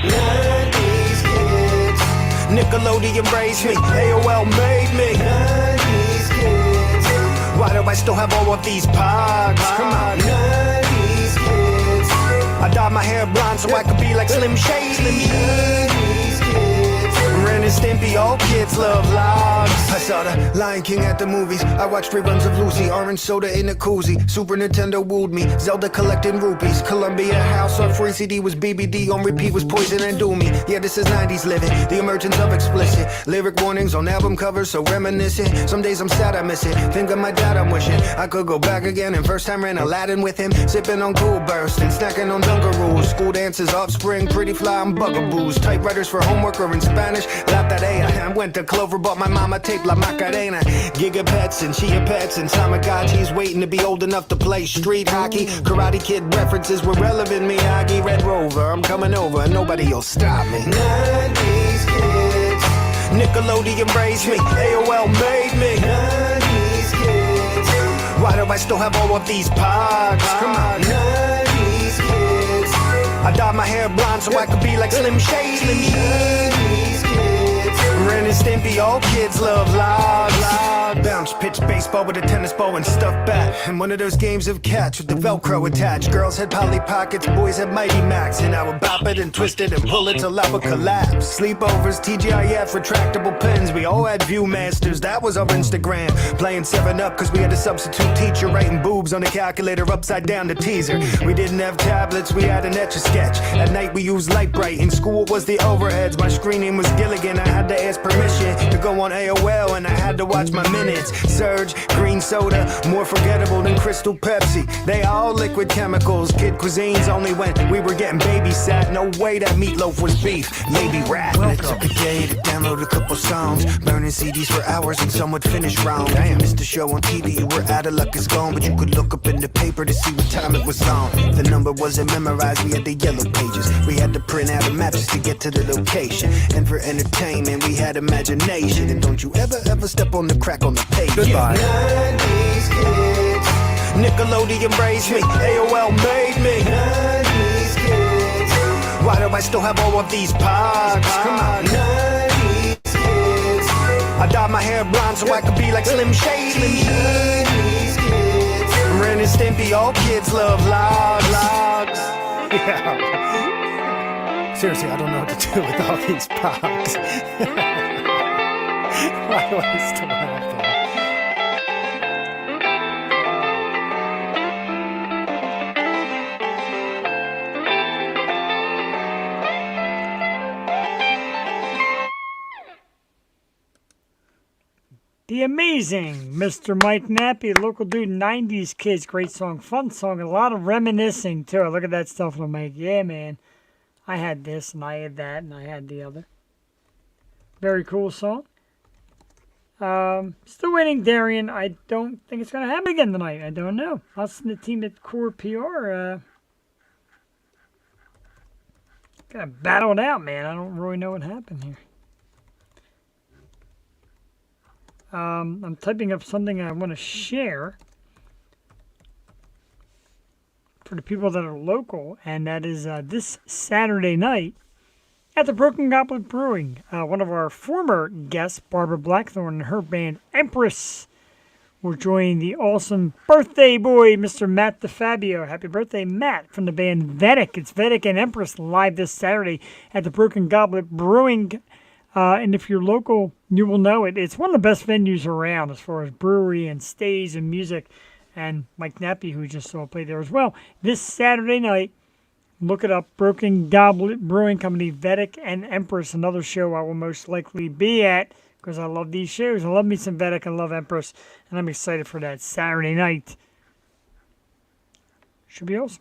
90s kids, Nickelodeon raised me, AOL made me. 90s kids, why do I still have all of these pogs? Come on, 90s kids, I dyed my hair blonde so I could be like Slim Shady. 90s kids, Ren and Stimpy, all kids love logs. I saw the Lion King at the movies. I watched reruns of Lucy, orange soda in a koozie. Super Nintendo wooed me, Zelda collecting rupees. Columbia House on free CD was BBD, on repeat was Poison and Do Me. Yeah, this is 90s living, the emergence of explicit lyric warnings on album covers, so reminiscent. Some days I'm sad I miss it, think of my dad I'm wishing I could go back again. And first time ran Aladdin with him, sipping on Cool Burst and snacking on Dunkaroos. School dances, offspring, pretty fly and bugaboos. Typewriters for homework or in Spanish, La Tarea. I went to Clover, bought my mama tape La Macarena. Gigapets and Chia Pets and Tamagotchis, waiting to be old enough to play street hockey. Karate Kid references were relevant, Miyagi. Red Rover, I'm coming over and nobody will stop me. 90s kids, Nickelodeon raised me, AOL made me. 90s kids, why do I still have all of these pogs? Come on, 90s kids, I dyed my hair blonde so I could be like Slim Shady. 90s kids, Ren and Stimpy, all kids love logs. Bounce, pitch baseball with a tennis ball and stuffed bat. And one of those games of catch with the Velcro attached. Girls had Polly Pockets, boys had Mighty Max. And I would bop it and twist it and pull it till I would collapse. Sleepovers, TGIF, retractable pens. We all had Viewmasters, that was our Instagram. Playing 7-Up cause we had a substitute teacher writing boobs on the calculator upside down to teaser. We didn't have tablets, we had an Etch-a-Sketch. At night we used Light Bright, in school was the overheads. My screen name was Gilligan, I had to ask permission to go on AOL and I had to watch my minutes. Surge, green soda, more forgettable than Crystal Pepsi. They all liquid chemicals, kid cuisines only when we were getting babysat. No way that meatloaf was beef, maybe rap. It took a day to download a couple songs, burning CDs for hours and some would finish wrong. Damn, missed the show on TV, you were out of luck, it's gone. But you could look up in the paper to see what time it was on. The number wasn't memorized, we had the yellow pages. We had to print out a map just to get to the location. And for entertainment, we had imagination. And don't you ever step on the crack on the page. Goodbye. 90s kids, Nickelodeon raised me, AOL made me. 90s kids, why do I still have all of these pogs? Come on, 90s kids, I dyed my hair blonde so I could be like Slim Shady. 90s kids, Ren and Stimpy, all kids love logs. Yeah. Seriously, I don't know what to do with all these pogs. Why do I still have them? The amazing Mr. Mike Nappy, local dude, 90s Kids. Great song, fun song, a lot of reminiscing too. Look at that stuff I'm like, yeah, man. I had this and I had that and I had the other. Very cool song. Still waiting, Dariann. I don't think it's going to happen again tonight. I don't know. Us and the team at Core PR got to battle it out, man. I don't really know what happened here. I'm typing up something I want to share for the people that are local, and that is this Saturday night at the Broken Goblet Brewing. One of our former guests, Barbara Blackthorne, and her band Empress We're joining the awesome birthday boy, Mr. Matt DeFabio. Happy birthday, Matt, from the band Vedic. It's Vedic and Empress live this Saturday at the Broken Goblet Brewing. And if you're local, you will know it. It's one of the best venues around as far as brewery and stage and music. And Mike Nappy, who just saw play there as well. This Saturday night, look it up, Broken Goblet Brewing Company, Vedic and Empress, another show I will most likely be at because I love these shows. I love me some Vedic, I love Empress, and I'm excited for that Saturday night. Should be awesome.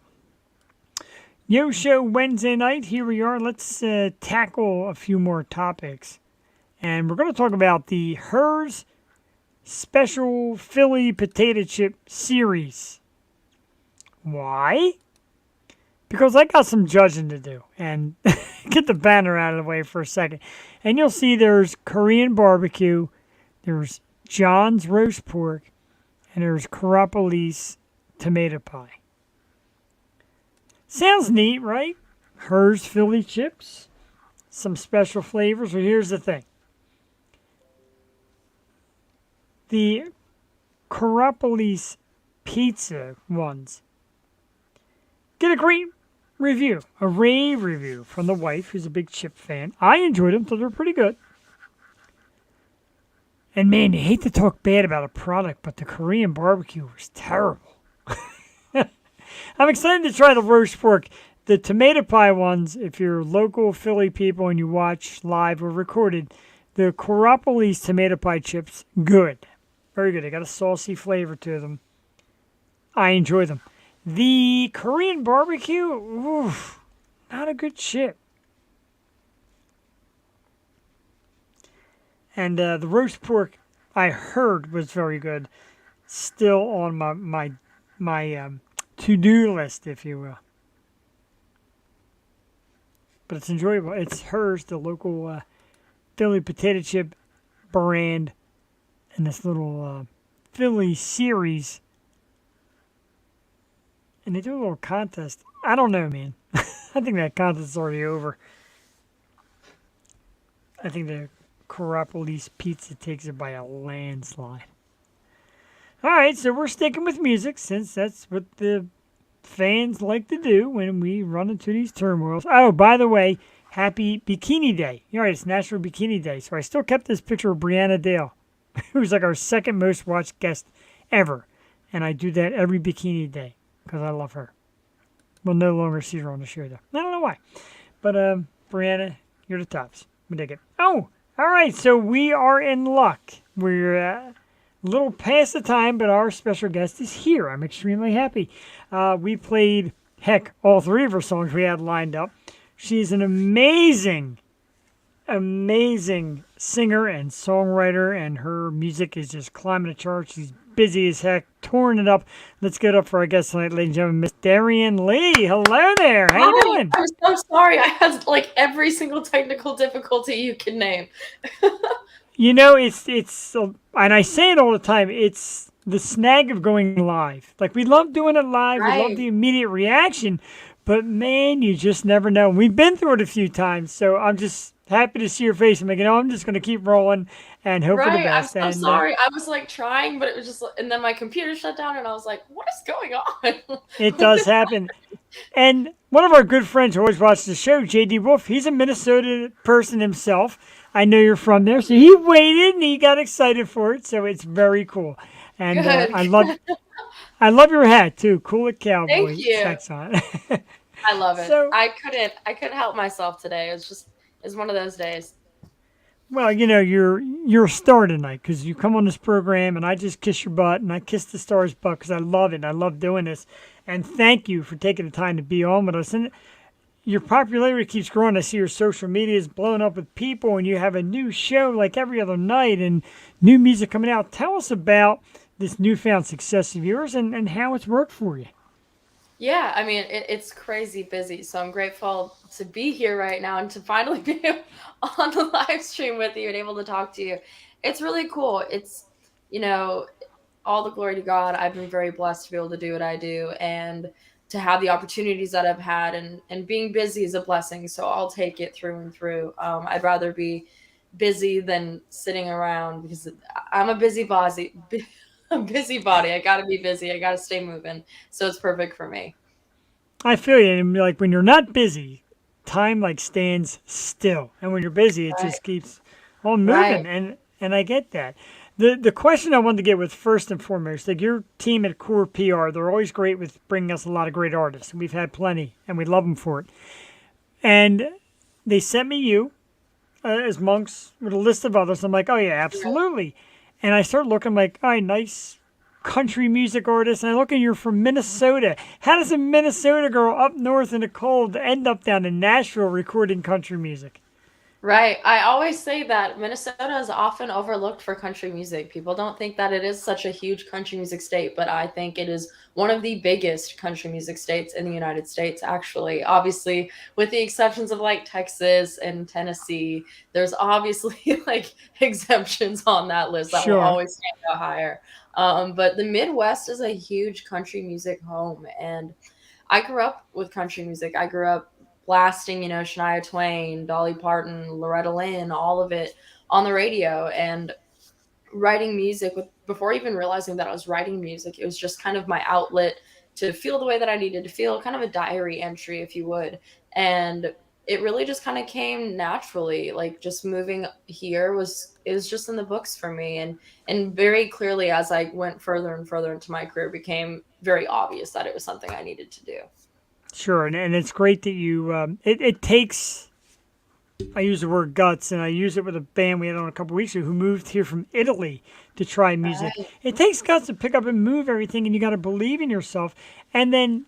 Yo Show Wednesday night, here we are. Let's tackle a few more topics. And we're going to talk about the Hers Special Philly Potato Chip Series. Why? Because I got some judging to do. And get the banner out of the way for a second. And you'll see there's Korean barbecue, there's John's roast pork, and there's Karopolis tomato pie. Sounds neat, right? Hers Philly chips, some special flavors. Well, here's the thing. The Karopolis pizza ones get a great review, a rave review from the wife, who's a big chip fan. I enjoyed them, so they're pretty good. And man, you hate to talk bad about a product, but the Korean barbecue was terrible. I'm excited to try the roast pork. The tomato pie ones, if you're local Philly people and you watch live or recorded, the Karopolis tomato pie chips, good. Very good. They got a saucy flavor to them. I enjoy them. The Korean barbecue, oof, not a good chip. And the roast pork, I heard, was very good. Still on my to-do list, if you will. But it's enjoyable. It's Hers, the local Philly potato chip brand, and this little Philly series. And they do a little contest. I don't know, man. I think that contest is already over. I think the Karopolis pizza takes it by a landslide. All right, so we're sticking with music since that's what the fans like to do when we run into these turmoils. Oh, by the way, happy Bikini Day. You're right, it's National Bikini Day. So I still kept this picture of Brianna Dale, who's like our second most watched guest ever. And I do that every Bikini Day because I love her. We'll no longer see her on the show, though. I don't know why. But, Brianna, you're the tops. We dig it. Oh, all right, so we are in luck. We're a little past the time, but our special guest is here. I'm extremely happy. We played, heck, all three of her songs we had lined up. She's an amazing singer and songwriter, and her music is just climbing the charts. She's busy as heck, touring it up. Let's get up for our guest tonight, ladies and gentlemen, Miss Dariann Leigh. Hello there. How you doing? I'm so sorry. I had like every single technical difficulty you can name. You know, it's and I say it all the time, it's the snag of going live. Like, we love doing it live. We love Right. the immediate reaction. But, man, you just never know. We've been through it a few times, so I'm just happy to see your face. I'm like, I'm just going to keep rolling and hope for the Right. I'm best. so And sorry. I was like trying, but it was just, and then my computer shut down, and I was like, what is going on? it does happen. And one of our good friends who always watches the show, J.D. Wolf, he's a Minnesota person himself. I know you're from there. So he waited and he got excited for it. So it's very cool. And Good. I love your hat too. Cool it cowboy. Thank you. Sex on it. I love it. So- I couldn't help myself today. It's one of those days. Well, you know, you're a star tonight because you come on this program and I just kiss your butt and I kiss the star's butt because I love it. I love doing this. And thank you for taking the time to be on with us. And your popularity keeps growing. I see your social media is blowing up with people and you have a new show like every other night and new music coming out. Tell us about this newfound success of yours and how it's worked for you. Yeah, I mean, it's crazy busy. So I'm grateful to be here right now and to finally be on the live stream with you and able to talk to you. It's really cool. It's, all the glory to God. I've been very blessed to be able to do what I do and to have the opportunities that I've had, and being busy is a blessing. So I'll take it through and through. I'd rather be busy than sitting around because I'm a busybody. a busybody. I gotta be busy. I gotta stay moving. So it's perfect for me. I feel you. And like when you're not busy, time like stands still, and when you're busy, it Right. just keeps on Right. moving. And I get that. The question I wanted to get with first and foremost, like your team at Core PR, they're always great with bringing us a lot of great artists. We've had plenty, and we love them for it. And they sent me you as monks with a list of others. I'm like, oh yeah, absolutely. And I start looking like, all right, nice country music artist. And I look and you're from Minnesota. How does a Minnesota girl up north in the cold end up down in Nashville recording country music? Right. I always say that Minnesota is often overlooked for country music. People don't think that it is such a huge country music state, but I think it is one of the biggest country music states in the United States, actually. Obviously, with the exceptions of like Texas and Tennessee, there's obviously like exemptions on that list that will Sure. always stand out higher. But the Midwest is a huge country music home, and I grew up with country music. I grew up blasting, Shania Twain, Dolly Parton, Loretta Lynn, all of it on the radio and writing music with before even realizing that I was writing music. It was just kind of my outlet to feel the way that I needed to feel, kind of a diary entry, if you would. And it really just kind of came naturally. Like just moving here was it was just in the books for me. And very clearly as I went further and further into my career became very obvious that it was something I needed to do. Sure. And it's great that you, it takes, I use the word guts, and I use it with a band we had on a couple weeks ago who moved here from Italy to try music. Right. It takes guts to pick up and move everything, and you got to believe in yourself. And then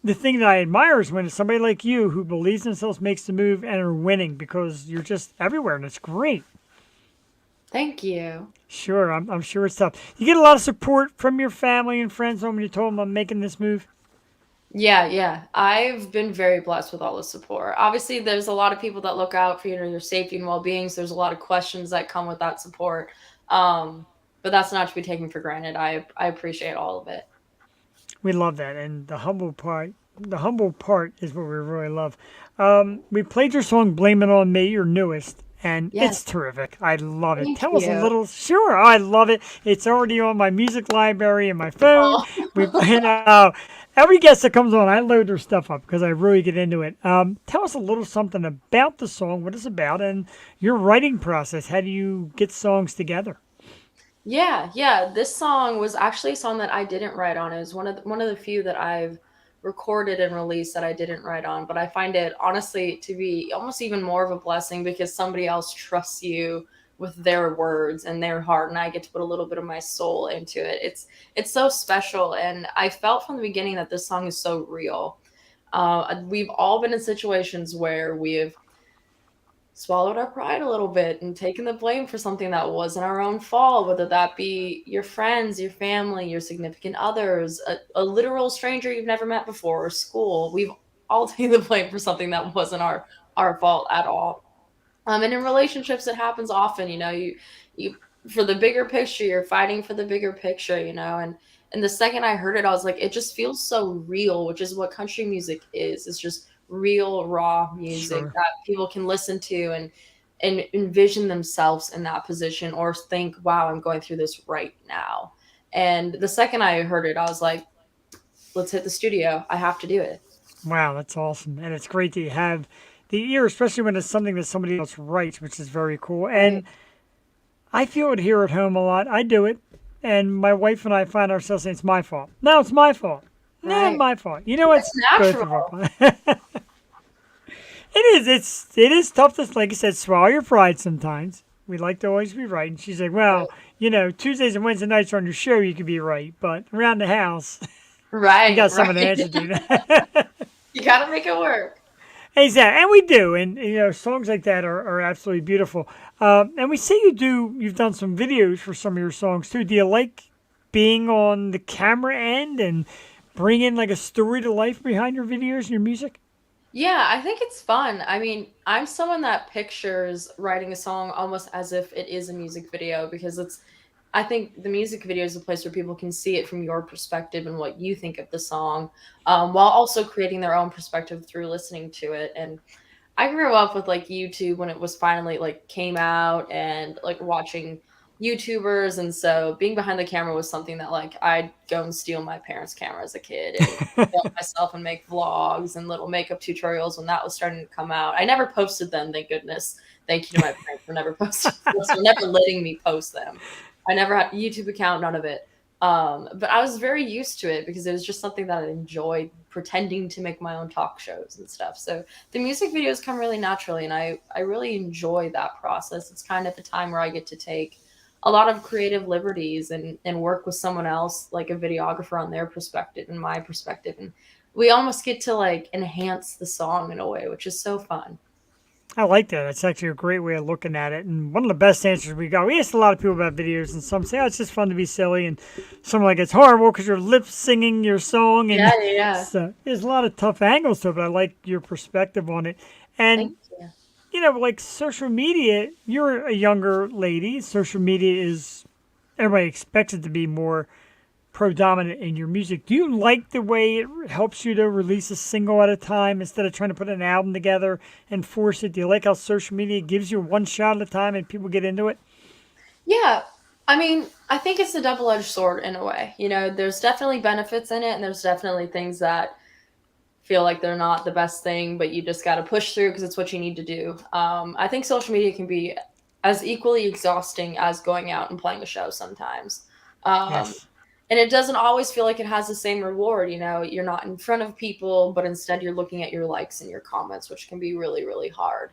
the thing that I admire is when somebody like you who believes in themselves makes the move and are winning because you're just everywhere, and it's great. Thank you. Sure, I'm sure it's tough. You get a lot of support from your family and friends when you told them I'm making this move. Yeah, yeah. I've been very blessed with all the support. Obviously, there's a lot of people that look out for your safety and well-being. So there's a lot of questions that come with that support. Um, but that's not to be taken for granted. I appreciate all of it. We love that, and the humble part is what we really love. We played your song "Blame It on Me," your newest, and it's Yes, terrific. I love it. thank Tell us a you. little. Sure, I love it. It's already on my music library and my phone. Oh, We every guest that comes on, I load their stuff up because I really get into it. Tell us a little something about the song, what it's about, and your writing process. How do you get songs together? yeah, yeah. This song was actually a song that I didn't write on. It was one of the few that I've recorded and released that I didn't write on. But I find it honestly to be almost even more of a blessing because somebody else trusts you with their words and their heart, and I get to put a little bit of my soul into it. It's so special, and I felt from the beginning that this song is so real. We've all been in situations where we've swallowed our pride a little bit and taken the blame for something that wasn't our own fault, whether that be your friends, your family, your significant others, a literal stranger you've never met before, or school. We've all taken the blame for something that wasn't our fault at all. And in relationships, it happens often. You for the bigger picture, you're fighting for the bigger picture. And the second I heard it, I was like, it just feels so real, which is what country music is. It's just real, raw music Sure. that people can listen to and envision themselves in that position or think, wow, I'm going through this right now. And the second I heard it, I was like, let's hit the studio. I have to do it. Wow, that's awesome. And it's great that you have the ear, especially when it's something that somebody else writes, which is very cool. And Right. I feel it here at home a lot. I do it. And my wife and I find ourselves saying it's my fault. No, it's my fault. No, Right. my fault. You know, It's it's both of our natural. fault. It is. It is tough to, like I said, swallow your pride sometimes. We like to always be right. And she's like, well, Tuesdays and Wednesday nights on your show, you could be right. But around the house, you Right, got someone to right. answer to. You gotta make it work. Exactly, and we do, and songs like that are absolutely beautiful. And we see you've done some videos for some of your songs too. Do you like being on the camera end and bringing like a story to life behind your videos and your music? Yeah, I think it's fun. I mean, I'm someone that pictures writing a song almost as if it is a music video because I think the music video is a place where people can see it from your perspective and what you think of the song, while also creating their own perspective through listening to it. And I grew up with like YouTube when it was finally like came out and like watching YouTubers, and so being behind the camera was something that like I'd go and steal my parents' camera as a kid and film myself and make vlogs and little makeup tutorials when that was starting to come out. I never posted them, thank goodness. Thank you to my parents for never posting, for never letting me post them. I never had a YouTube account, none of it. But I was very used to it because it was just something that I enjoyed pretending to make my own talk shows and stuff. So the music videos come really naturally, and I really enjoy that process. It's kind of the time where I get to take a lot of creative liberties and work with someone else, like a videographer, on their perspective and my perspective. And we almost get to like enhance the song in a way, which is so fun. I like that. That's actually a great way of looking at it. And one of the best answers we got, we asked a lot of people about videos, and some say, oh, it's just fun to be silly. And some are like, it's horrible because you're lip singing your song. And Yeah, yeah, yeah. so there's a lot of tough angles to it, but I like your perspective on it. And, Thank you. like social media, you're a younger lady. Social media is, everybody expects it to be more predominant in your music. Do you like the way it helps you to release a single at a time instead of trying to put an album together and force it? Do you like how social media gives you one shot at a time and people get into it? Yeah. I mean, I think it's a double-edged sword in a way. There's definitely benefits in it, and there's definitely things that feel like they're not the best thing, but you just got to push through because it's what you need to do. I think social media can be as equally exhausting as going out and playing a show sometimes. Um, Yes. and it doesn't always feel like it has the same reward. You're not in front of people, but instead you're looking at your likes and your comments, which can be really, really hard.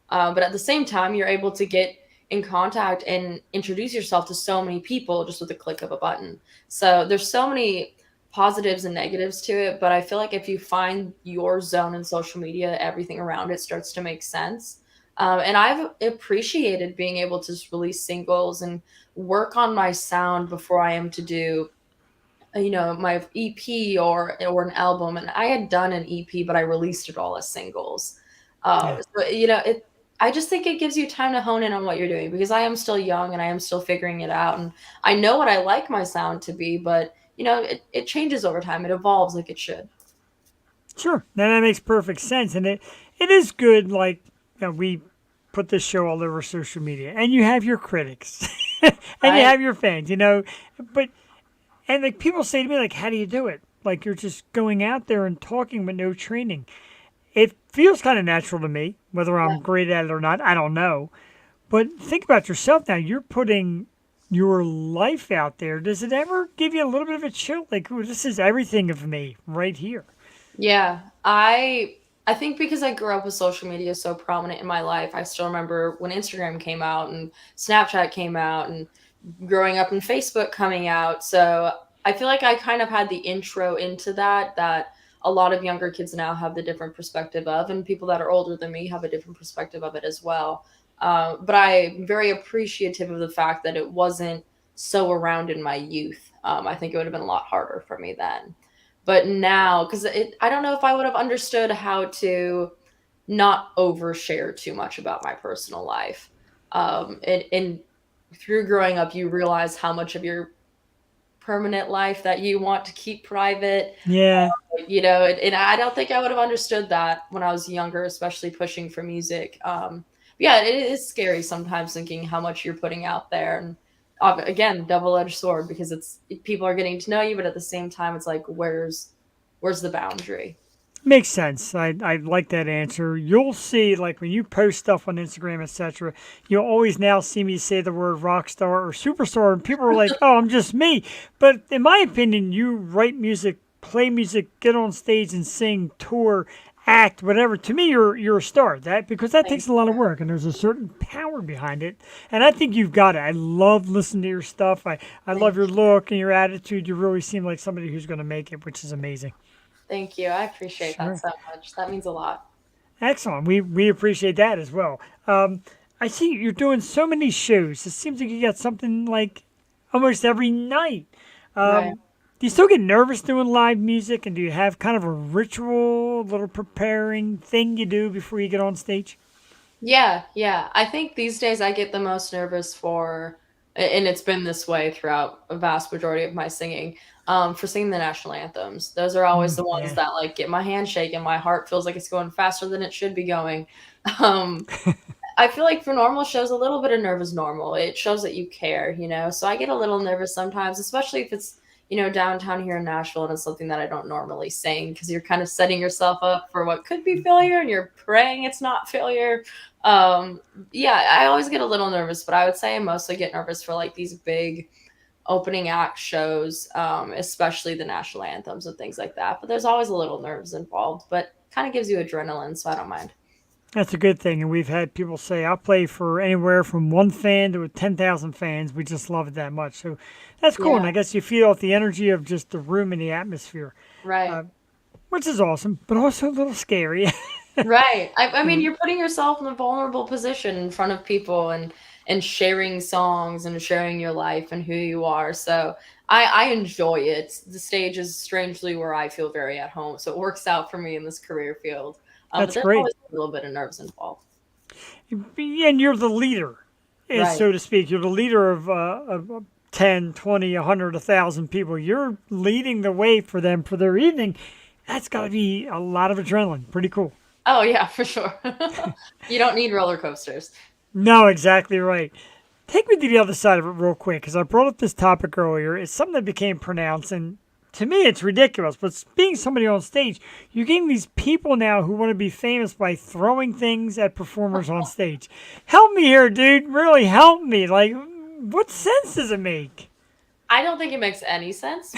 But at the same time, you're able to get in contact and introduce yourself to so many people just with a click of a button. So there's so many positives and negatives to it, but I feel like if you find your zone in social media, everything around it starts to make sense. And I've appreciated being able to just release singles and work on my sound before I am to do my EP or an album. And I had done an EP, but I released it all as singles. Yeah. So it I just think it gives you time to hone in on what you're doing, because I am still young and I am still figuring it out, and I know what I like my sound to be, but it changes over time, it evolves like it should. Sure. Now that makes perfect sense. And it is good, like, we put this show all over social media, and you have your critics and you Right. have your fans, but and like people say to me, like, how do you do it? Like you're just going out there and talking with no training. It feels kind of natural to me. Whether Yeah. I'm great at it or not, I don't know. But think about yourself now. You're putting your life out there. Does it ever give you a little bit of a chill? Like, "Ooh, this is everything of me right here." Yeah, I think because I grew up with social media so prominent in my life, I still remember when Instagram came out and Snapchat came out, and growing up in Facebook coming out. So I feel like I kind of had the intro into that a lot of younger kids now have the different perspective of, and people that are older than me have a different perspective of it as well. But I'm very appreciative of the fact that it wasn't so around in my youth. I think it would have been a lot harder for me then. But now, because I don't know if I would have understood how to not overshare too much about my personal life. And through growing up, you realize how much of your permanent life that you want to keep private. Yeah. And I don't think I would have understood that when I was younger, especially pushing for music. Yeah, it is scary sometimes thinking how much you're putting out there, and again, double-edged sword, because people are getting to know you, but at the same time, it's like where's the boundary? Makes sense. I like that answer. You'll see, like when you post stuff on Instagram, etc., you'll always now see me say the word rock star or superstar, and people are like, "Oh, I'm just me." But in my opinion, you write music, play music, get on stage and sing, tour, act, whatever. To me, you're a star. That because that Thank takes a lot of work, and there's a certain power behind it. And I think you've got it. I love listening to your stuff. I love thank your look and your attitude. You really seem like somebody who's going to make it, which is amazing. thank you. I appreciate that Sure. so much. That means a lot. Excellent. We appreciate that as well. I see you're doing so many shows. It seems like you got something like almost every night. Right. Do you still get nervous doing live music, and do you have kind of a ritual, little preparing thing you do before you get on stage? Yeah, yeah. I think these days I get the most nervous and it's been this way throughout a vast majority of my singing, for singing the national anthems. Those are always the ones Yeah. that like get my hand shaking. My heart feels like it's going faster than it should be going. Um, I feel like for normal shows, a little bit of nerve is normal. It shows that you care, you know. So I get a little nervous sometimes, especially if it's, downtown here in Nashville and it's something that I don't normally sing because you're kind of setting yourself up for what could be failure and you're praying it's not failure. Um, yeah, I always get a little nervous, but I would say I mostly get nervous for like these big opening act shows, especially the national anthems and things like that. But there's always a little nerves involved, but kind of gives you adrenaline, so I don't mind. That's a good thing. And we've had people say, I'll play for anywhere from one fan to 10,000 fans. We just love it that much. So that's cool. Yeah, And I guess you feel the energy of just the room and the atmosphere, right. which is awesome, but also a little scary. Right. I mean, you're putting yourself in a vulnerable position in front of people and sharing songs and sharing your life and who you are. So I enjoy it. The stage is strangely where I feel very at home. So it works out for me in this career field. But That's there's great. always a little bit of nerves involved. And you're the leader, Right. so to speak. You're the leader of 10, 20, 100, 1,000 people. You're leading the way for them for their evening. That's got to be a lot of adrenaline. Pretty cool. Oh yeah, for sure. You don't need roller coasters. No, exactly right. Take me to the other side of it real quick, because I brought up this topic earlier. It's something that became pronounced, and to me, it's ridiculous. But being somebody on stage, you're getting these people now who want to be famous by throwing things at performers on stage. Help me here, dude. Really help me. Like, what sense does it make? I don't think it makes any sense.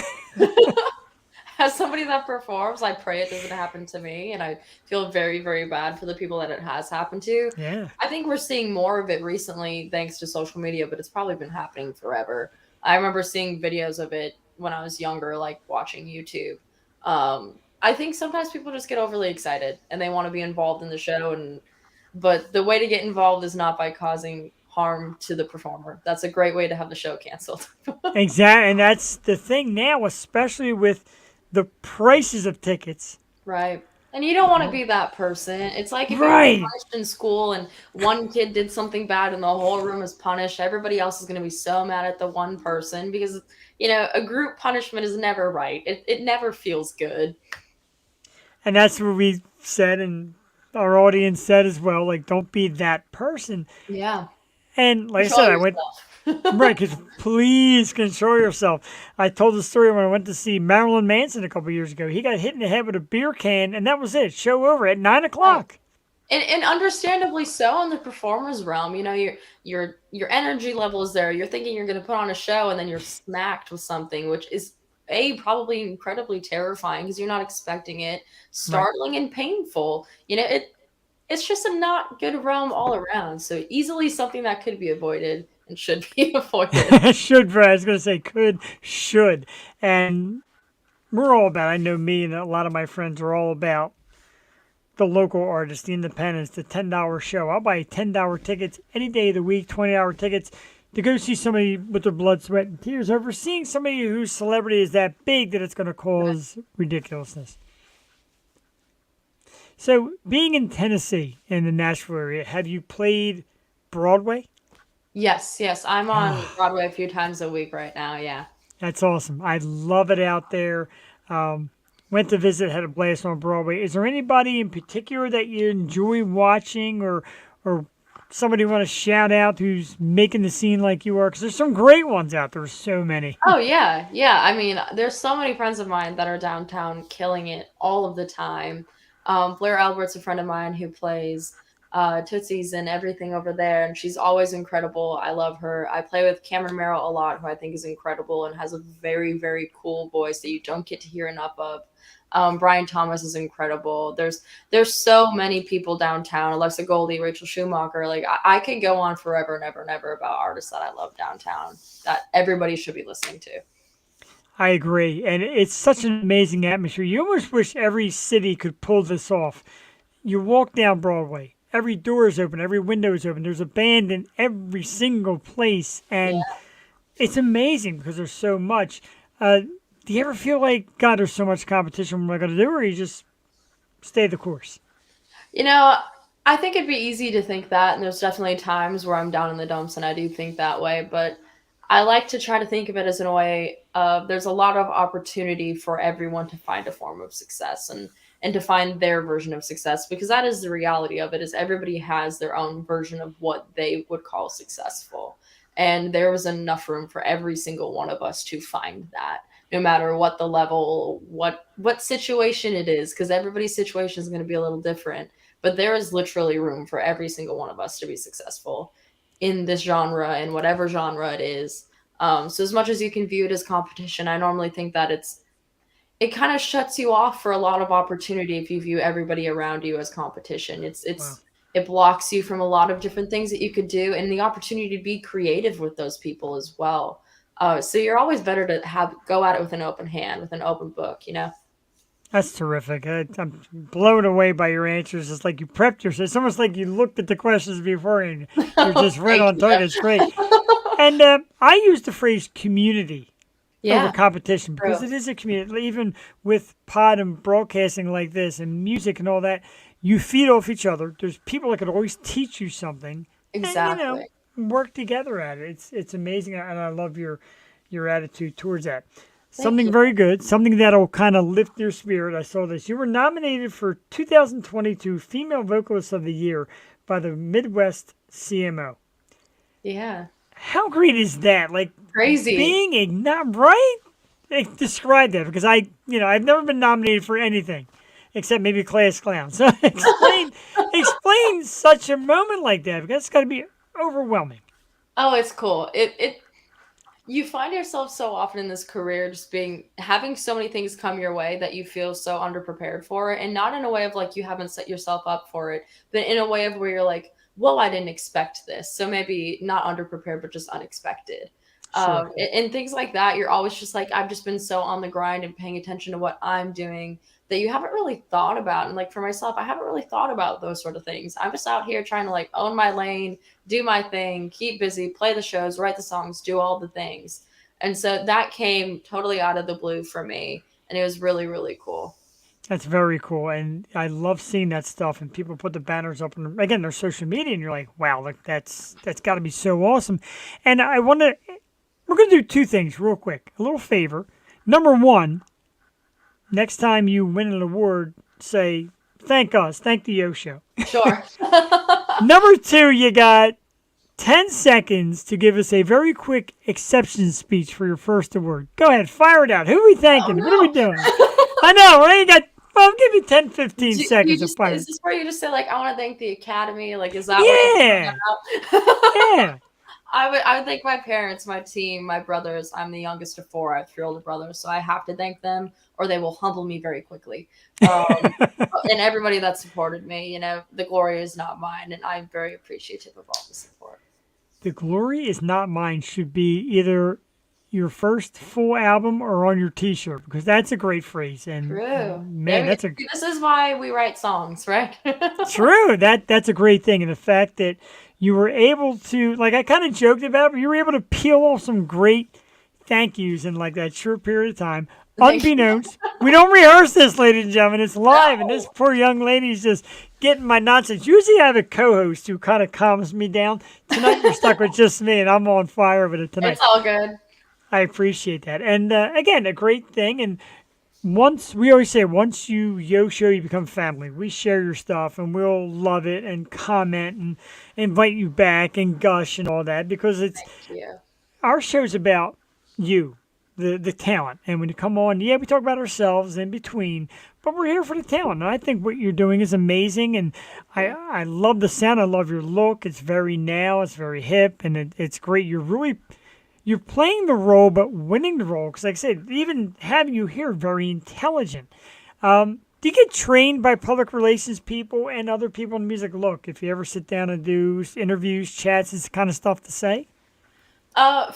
As somebody that performs, I pray it doesn't happen to me, and I feel very, very bad for the people that it has happened to. Yeah, I think we're seeing more of it recently thanks to social media, but it's probably been happening forever. I remember seeing videos of it when I was younger, like watching YouTube. I think sometimes people just get overly excited and they want to be involved in the show, and but the way to get involved is not by causing harm to the performer. That's a great way to have the show canceled. exactly. And that's the thing now, especially with the prices of tickets. Right. And you don't want to be that person. It's like if you were Right. punished in school and one kid did something bad and the whole room is punished, everybody else is going to be so mad at the one person because, a group punishment is never right. It never feels good. And that's what we said, and our audience said as well. Like, don't be that person. Yeah. And like I Control said, I went yourself. right because please control yourself. I told the story when I went to see Marilyn Manson a couple years ago. He got hit in the head with a beer can, and that was it. Show over at 9 o'clock. And understandably so in the performer's realm. Your energy level is there. You're thinking you're going to put on a show and then you're smacked with something, which is probably incredibly terrifying because you're not expecting it, Right. startling and painful. It's just a not good realm all around. So easily something that could be avoided and should be avoided. Should, Brad. I was going to say could, should. And we're all about, I know me and a lot of my friends are all about the local artists, the independents, the $10 show. I'll buy $10 tickets any day of the week, $20 tickets to go see somebody with their blood, sweat, and tears over seeing somebody whose celebrity is that big that it's going to cause ridiculousness. So, being in Tennessee in the Nashville area, have you played Broadway? Yes, yes. I'm on Broadway a few times a week right now. Yeah. That's awesome. I love it out there. Um, Went to visit, had a blast on Broadway. Is there anybody in particular that you enjoy watching, or somebody you want to shout out who's making the scene like you are? Because there's some great ones out there. So many. Oh yeah, yeah. I mean, there's so many friends of mine that are downtown killing it all of the time. Blair Albert's a friend of mine who plays Tootsie's and everything over there, and she's always incredible. I love her. I play with Cameron Merrill a lot, who I think is incredible and has a very, very cool voice that you don't get to hear enough of. Brian Thomas is incredible. There's so many people downtown. Alexa Goldie, Rachel Schumacher. Like I could go on forever and ever and ever about artists that I love downtown that everybody should be listening to. I agree, and it's such an amazing atmosphere. You almost wish every city could pull this off. You walk down Broadway, every door is open, every window is open. There's a band in every single place, and Yeah. it's amazing because there's so much. Do you ever feel like God, there's so much competition? What am I going to do? Or you just stay the course? You know, I think it'd be easy to think that, and there's definitely times where I'm down in the dumps and I do think that way, but I like to try to think of it as in a way of there's a lot of opportunity for everyone to find a form of success. And and to find their version of success, because that is the reality of it, is everybody has their own version of what they would call successful. And there was enough room for every single one of us to find that, no matter what the level, what situation it is, because everybody's situation is going to be a little different. But there is literally room for every single one of us to be successful in this genre, and whatever genre it is. So as much as you can view it as competition, I normally think that it kind of shuts you off for a lot of opportunity if you view everybody around you as competition. Wow. It blocks you from a lot of different things that you could do, and the opportunity to be creative with those people as well. So you're always better to have go at it with an open hand, with an open book, you know. That's terrific. I'm blown away by your answers. It's like you prepped yourself. It's almost like you looked at the questions before and you're just right Thank on target. It's great. And I use the phrase community over Yeah, competition true. because it is a community. Even with pod and broadcasting like this and music and all that, you feed off each other. There's people that could always teach you something, and Exactly. work together at it. It's amazing, and I love your attitude towards that. Thank Something you. very good, something that'll kind of lift your spirit. I saw this. You were nominated for 2022 Female Vocalist of the Year by the Midwest CMO. Yeah. How great is that? Like Crazy. being a not right? Describe that because I've never been nominated for anything except maybe Class Clown. So explain such a moment like that because it's got to be overwhelming. Oh, it's cool. It you find yourself so often in this career just being having so many things come your way that you feel so underprepared for it, and not in a way of like you haven't set yourself up for it, but in a way of where you're like, well, I didn't expect this, so maybe not underprepared but just unexpected. Sure. And things like that, you're always just like, I've just been so on the grind and paying attention to what I'm doing that you haven't really thought about. And like for myself, I haven't really thought about those sort of things. I'm just out here trying to like own my lane, do my thing, keep busy, play the shows, write the songs, do all the things. And so that came totally out of the blue for me. And it was really, really cool. That's very cool, and I love seeing that stuff. And people put the banners up on again their social media, and you're like, wow, like that's got to be so awesome. And I want to we're gonna do two things real quick. A little favor. Number one, next time you win an award, say thank us, thank the Yo Show. Sure. Number two, you got 10 seconds to give us a very quick acceptance speech for your first award. Go ahead, fire it out. Who are we thanking? What are we doing? I know, right? You got, well, give me 10, 15 You seconds to just fire. is this where you just say like I want to thank the Academy? Like is that what you're Yeah, talking about? yeah. I would thank my parents, my team, my brothers. I'm the youngest of four. I have three older brothers, so I have to thank them, or they will humble me very quickly. Um, and everybody that supported me, the glory is not mine, and I'm very appreciative of all the support. The glory is not mine should be either your first full album or on your T-shirt because that's a great phrase. And True. man, that's a This is why we write songs, right? true. That's a great thing, and the fact that you were able to, like, I kind of joked about, it, but you were able to peel off some great thank yous in like that short period of time. Thank you. Unbeknownst, we don't rehearse this, ladies and gentlemen. It's live, and this No. poor young lady's just getting my nonsense. Usually, I have a co-host who kind of calms me down. Tonight, you're stuck with just me, and I'm on fire with it tonight. It's all good. I appreciate that, and again, a great thing. And once we always say, once you Yo Show, you become family. We share your stuff, and we'll love it and comment and invite you back and gush and all that because it's Thank you. our show's about you, the talent. And when you come on, yeah, we talk about ourselves in between, but we're here for the talent. And I think what you're doing is amazing, and I love the sound. I love your look. It's very now. It's very hip, and it's great. You're playing the role, but winning the role. Because, like I said, even having you here, very intelligent. Do you get trained by public relations people and other people in music? Look, if you ever sit down and do interviews, chats, it's the kind of stuff to say.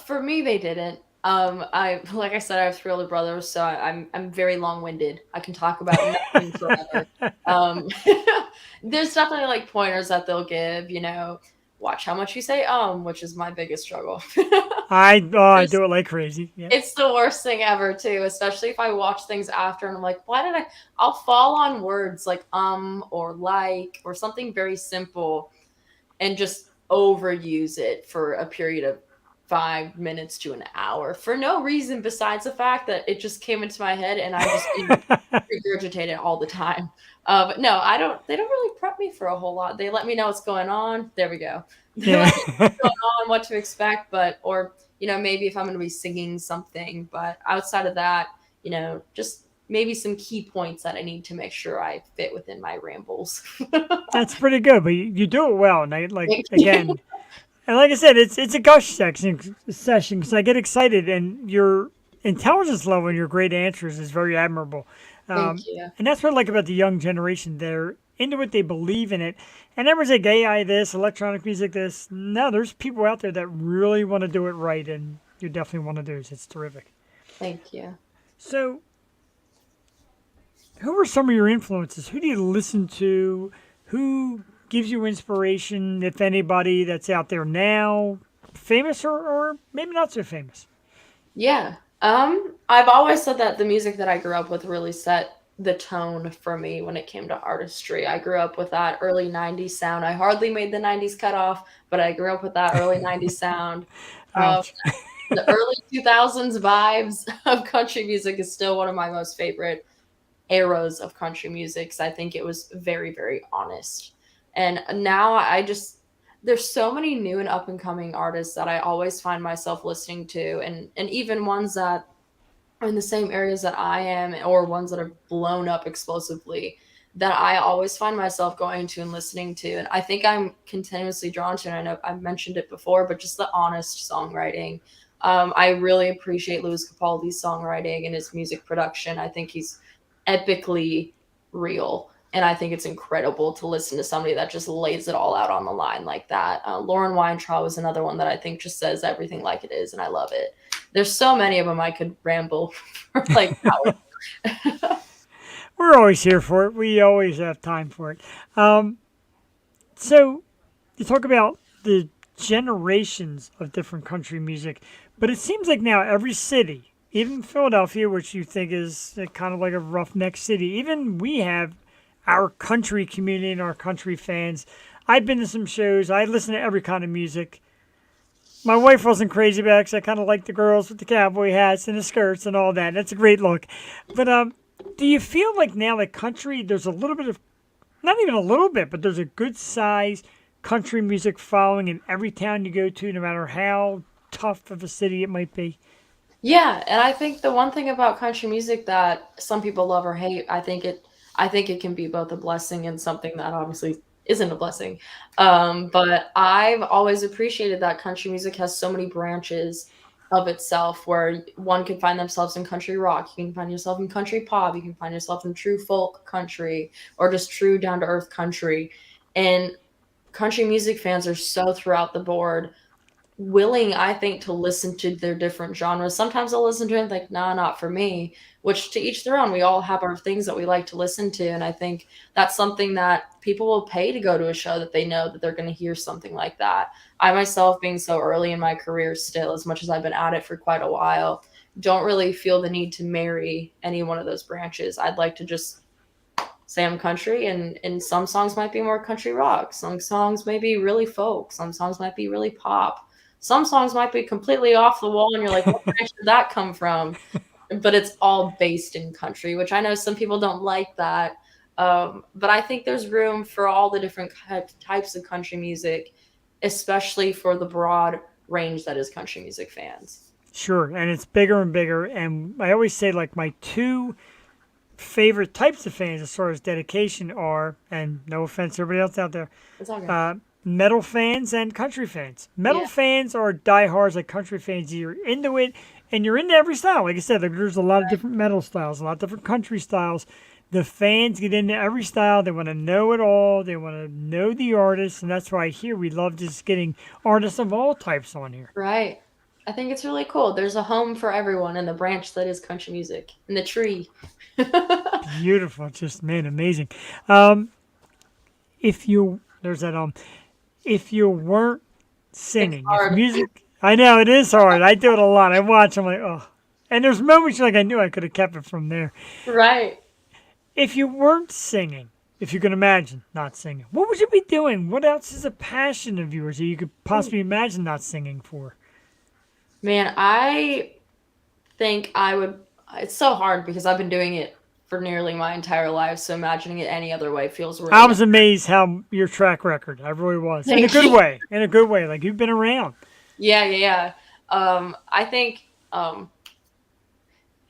For me, they didn't. I like I said, I have three older brothers, so I'm very long-winded. I can talk about nothing forever. Um, there's definitely like pointers that they'll give. Watch how much you say which is my biggest struggle. I There's do it like crazy. Yeah. It's the worst thing ever too, especially if I watch things after and I'm like, why did I'll fall on words like or like or something very simple and just overuse it for a period of 5 minutes to an hour for no reason besides the fact that it just came into my head and I just regurgitate it all the time. But no, I don't. They don't really prep me for a whole lot. They let me know what's going on. There we go. They Yeah. let me know what's going on, what to expect, but or maybe if I'm going to be singing something. But outside of that, just maybe some key points that I need to make sure I fit within my rambles. That's pretty good, but you do it well. And Thank you. again, and like I said, it's a gush session because I get excited, and your intelligence level and your great answers is very admirable. Thank Um, you. and that's what I like about the young generation. They're into it, they believe in it. And everyone's like, AI this, electronic music this. No, there's people out there that really want to do it right, and you're definitely one of those. It's terrific. Thank you. So, who are some of your influences? Who do you listen to? Who gives you inspiration, if anybody, that's out there now, famous or maybe not so famous? Yeah. I've always said that the music that I grew up with really set the tone for me when it came to artistry. I grew up with that early 90s sound. I hardly made the 90s cutoff, but I grew up with that early 90s sound. Um, Ouch. the early 2000s vibes of country music is still one of my most favorite eras of country music. 'Cause I think it was very, very honest. And now I just there's so many new and up and coming artists that I always find myself listening to, and even ones that are in the same areas that I am, or ones that are blown up explosively, that I always find myself going to and listening to. And I think I'm continuously drawn to, and I know I've mentioned it before, but just the honest songwriting. I really appreciate Louis Capaldi's songwriting and his music production. I think he's epically real. And I think it's incredible to listen to somebody that just lays it all out on the line like that. Lauren Weintraub is another one that I think just says everything like it is, and I love it. There's so many of them I could ramble for like hours. We're always here for it. We always have time for it. Um, so, you talk about the generations of different country music, but it seems like now every city, even Philadelphia, which you think is kind of like a roughneck city, even we have our country community and our country fans. I've been to some shows. I listen to every kind of music. My wife wasn't crazy about it 'cause I kind of like the girls with the cowboy hats and the skirts and all that. That's a great look. But do you feel like now that country, there's a little bit of, not even a little bit, but there's a good size country music following in every town you go to, no matter how tough of a city it might be? Yeah, and I think the one thing about country music that some people love or hate, I think it can be both a blessing and something that obviously isn't a blessing. But I've always appreciated that country music has so many branches of itself where one can find themselves in country rock, you can find yourself in country pop, you can find yourself in true folk country or just true down to earth country. And country music fans are so throughout the board willing, I think, to listen to their different genres. Sometimes I'll listen to it and think, nah, not for me, which to each their own. We all have our things that we like to listen to. And I think that's something that people will pay to go to a show that they know that they're going to hear something like that. I myself, being so early in my career still, as much as I've been at it for quite a while, don't really feel the need to marry any one of those branches. I'd like to just say I'm country, and some songs might be more country rock. Some songs may be really folk. Some songs might be really pop. Some songs might be completely off the wall, and you're like, what branch did that come from? But it's all based in country, which I know some people don't like that. But I think there's room for all the different types of country music, especially for the broad range that is country music fans. Sure, and it's bigger and bigger. And I always say, like, my two favorite types of fans as far as dedication are, and no offense to everybody else out there, It's all good. metal fans and country fans. Metal Yeah. fans are diehards, like country fans. You're into it, and you're into every style. Like I said, like, there's a lot of different metal styles, a lot of different country styles. The fans get into every style. They want to know it all. They want to know the artists, and that's why here we love just getting artists of all types on here. Right. I think it's really cool. There's a home for everyone in the branch that is country music, in the tree. Beautiful, just man, amazing. Um, if you there's that if you weren't singing, if hard. music, I know it is hard. I do it a lot. I watch. I'm like, oh, and there's moments like I knew I could have kept it from there. Right. If you weren't singing, if you can imagine not singing, what would you be doing? What else is a passion of yours that you could possibly imagine not singing for? Man, I think I would. It's so hard because I've been doing it for nearly my entire life, so imagining it any other way feels I really. was amazed how your track record. I really was, in a Thank good you. way. In a good way. Like you've been around. Yeah, yeah, yeah. I think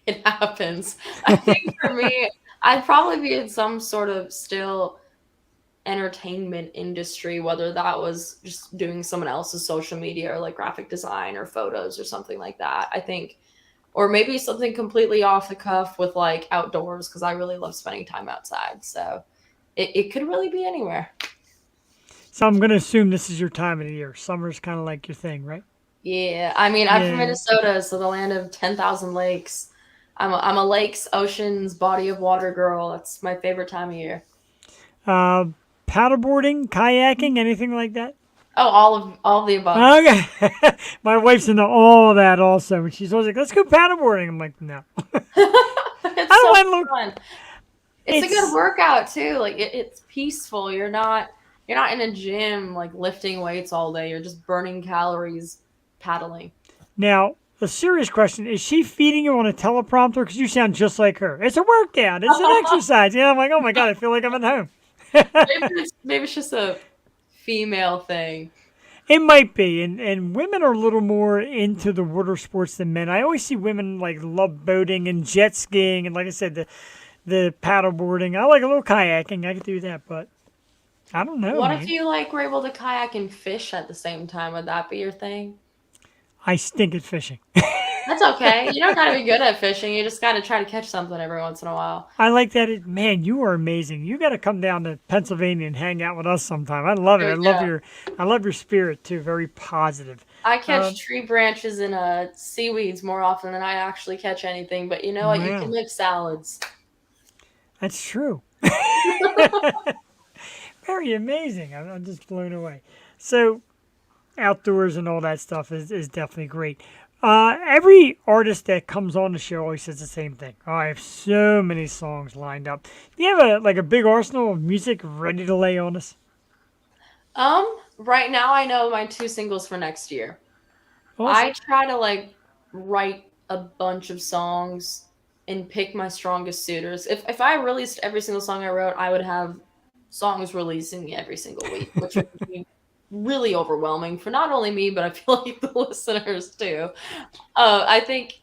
it happens. I think for me, I'd probably be in some sort of still entertainment industry, whether that was just doing someone else's social media or like graphic design or photos or something like that. I think, or maybe something completely off the cuff with like outdoors because I really love spending time outside. So it could really be anywhere. So I'm going to assume this is your time of the year. Summer's kind of like your thing, right? Yeah, I mean, I'm from Yeah. Minnesota, so the land of 10,000 lakes. I'm a lakes, oceans, body of water girl. That's my favorite time of year. Uh, Paddleboarding, kayaking, anything like that? Oh, all of the above. Okay. My wife's into all of that also. And she's always like, let's go paddleboarding. I'm like, no. I It's don't so mind look. fun. It's a good It's workout too. Like it's peaceful. You're not in a gym like lifting weights all day. You're just burning calories paddling. now a serious question. Is she feeding you on a teleprompter? Because you sound just like her. It's a workout. It's an exercise. Yeah, I'm like, oh my God, I feel like I'm at home. Maybe it's just a female thing. It might be, and women are a little more into the water sports than men. I always see women like love boating and jet skiing, and like I said, the paddle boarding. I like a little kayaking. I could do that, but I don't know, What if man. you like were able to kayak and fish at the same time? Would that be your thing? I stink at fishing. That's okay. You don't gotta be good at fishing. You just gotta try to catch something every once in a while. I like that. Man, you are amazing. You got to come down to Pennsylvania and hang out with us sometime. I love it. There we go. I love your spirit too. Very positive. I Um, catch tree branches and seaweeds more often than I actually catch anything. But you know what? You can wow, make salads. that's true. Very amazing. I'm just blown away. So outdoors and all that stuff is definitely great. Every artist that comes on the show always says the same thing. Oh, I have so many songs lined up. Do you have a big arsenal of music ready to lay on us? Right now I know my two singles for next year. Awesome. I try to like write a bunch of songs and pick my strongest suitors. If I released every single song I wrote, I would have songs releasing every single week, which would be really overwhelming for not only me, but I feel like the listeners too. I think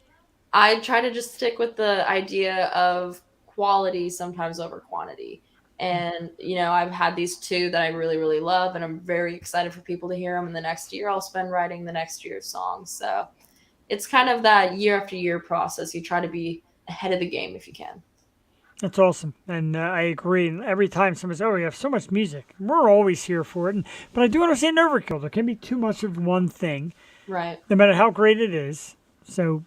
I try to just stick with the idea of quality sometimes over quantity. And, I've had these two that I really, really love, and I'm very excited for people to hear them. And the next year, I'll spend writing the next year's songs. So it's kind of that year after year process. You try to be ahead of the game if you can. That's awesome, and I agree. And every time someone says, "Oh, we have so much music," we're always here for it. But I do understand overkill. There can be too much of one thing, Right. no matter how great it is. So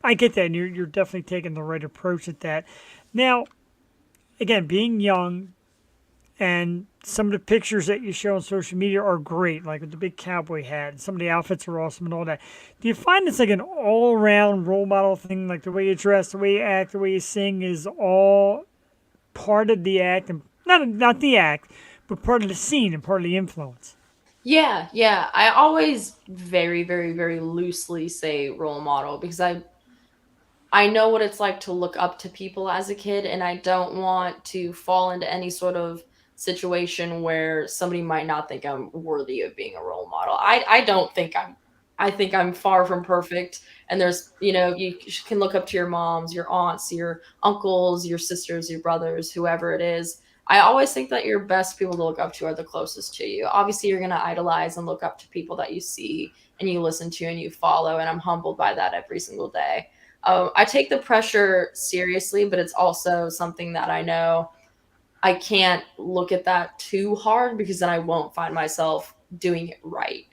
I get that, and you're definitely taking the right approach at that. Now, again, being young, and some of the pictures that you show on social media are great, like with the big cowboy hat. And some of the outfits are awesome and all that. Do you find it's like an all-around role model thing, like the way you dress, the way you act, the way you sing is all part of the act, and not the act, but part of the scene and part of the influence? Yeah, yeah. I always very, very, very loosely say role model because I know what it's like to look up to people as a kid, and I don't want to fall into any sort of situation where somebody might not think I'm worthy of being a role model. I don't think I think I'm far from perfect. And you can look up to your moms, your aunts, your uncles, your sisters, your brothers, whoever it is. I always think that your best people to look up to are the closest to you. Obviously, you're going to idolize and look up to people that you see and you listen to and you follow. And I'm humbled by that every single day. I take the pressure seriously, but it's also something that I know I can't look at that too hard because then I won't find myself doing it right.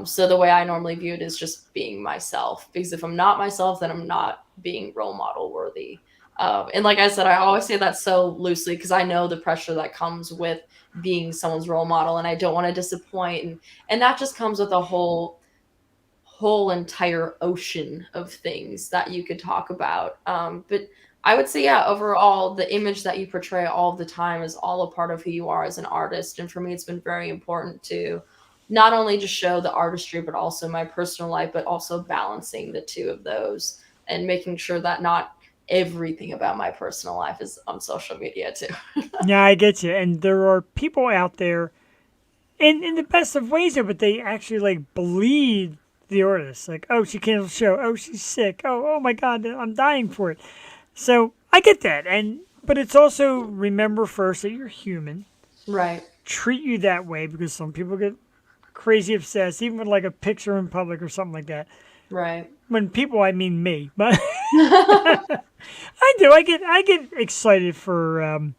So the way I normally view it is just being myself, because if I'm not myself, then I'm not being role model worthy. And like I said, I always say that so loosely because I know the pressure that comes with being someone's role model, and I don't want to disappoint. And that just comes with a whole entire ocean of things that you could talk about. But I would say, yeah, overall, the image that you portray all the time is all a part of who you are as an artist. And for me, it's been very important to not only just show the artistry, but also my personal life, but also balancing the two of those and making sure that not everything about my personal life is on social media too. Yeah, I get you. And there are people out there, in the best of ways, though, but they actually like bleed the artist. Like, oh, she canceled the show. Oh, she's sick. Oh my God, I'm dying for it. So I get that, but it's also remember first that you're human. Right. Treat you that way because some people get crazy obsessed, even with like a picture in public or something like that. Right. When people, I mean me, but I do. I get excited for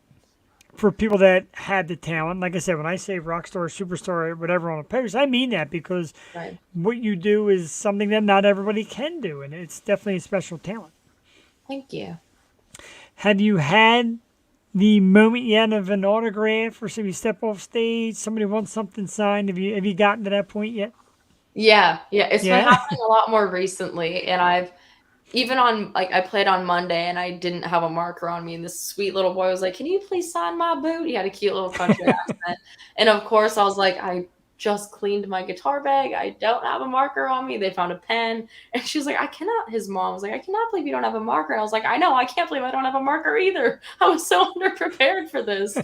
people that had the talent. Like I said, when I say rock star, superstar, or whatever on a post, I mean that because Right. what you do is something that not everybody can do, and it's definitely a special talent. Thank you. Have you had the moment yet of an autograph, or so you step off stage, somebody wants something signed? Have you gotten to that point yet? Yeah, yeah, it's been Yeah. happening a lot more recently, and I've even on like I played on Monday and I didn't have a marker on me, and this sweet little boy was like, "Can you please sign my boot?" He had a cute little country accent, and of course I was like, "I just cleaned my guitar bag. I don't have a marker on me." They found a pen, and she was like, "I cannot." His mom was like, "I cannot believe you don't have a marker." And I was like, "I know. I can't believe I don't have a marker either. I was so underprepared for this."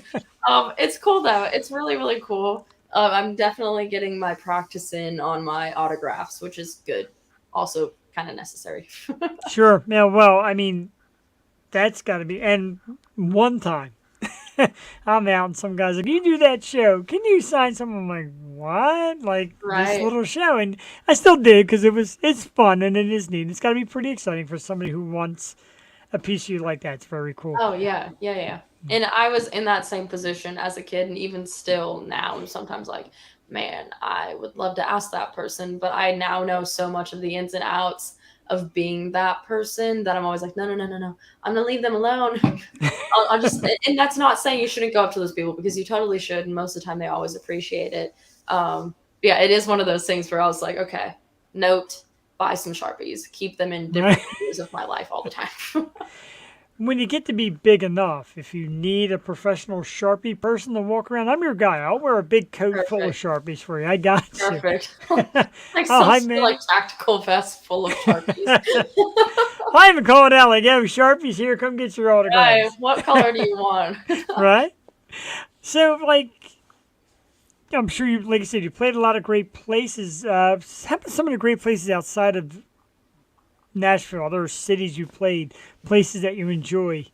It's cool though. It's really really cool. I'm definitely getting my practice in on my autographs, which is good. Also, kind of necessary. Sure. Yeah. Well, I mean, that's got to be. And one time, I'm out, and some guys like, "You do that show? Can you sign something?" I'm like, "What? Like this Right. little show?" And I still did because it's fun and it is neat. It's got to be pretty exciting for somebody who wants a piece of you like that. It's very cool. Oh yeah, yeah, yeah. And I was in that same position as a kid, and even still now, I'm sometimes like, man, I would love to ask that person, but I now know so much of the ins and outs of being that person that I'm always like, no, no, no, no, no, I'm gonna leave them alone. I'll just, and that's not saying you shouldn't go up to those people because you totally should, and most of the time they always appreciate it. Yeah, it is one of those things where I was like, okay, note, buy some Sharpies, keep them in Right. different areas of my life all the time. When you get to be big enough, if you need a professional Sharpie person to walk around, I'm your guy. I'll wear a big coat full of Perfect. Sharpies for you. I got you. Perfect. Like Oh, some hi, sort of man. like tactical vest full of Sharpies. I even call it out like, "Yo, Sharpies here. Come get your Guys, autographs." what color do you want? Right? So, like, I'm sure you, like I said, you played a lot of great places. How about some of the great places outside of Nashville, other cities you played, places that you enjoy?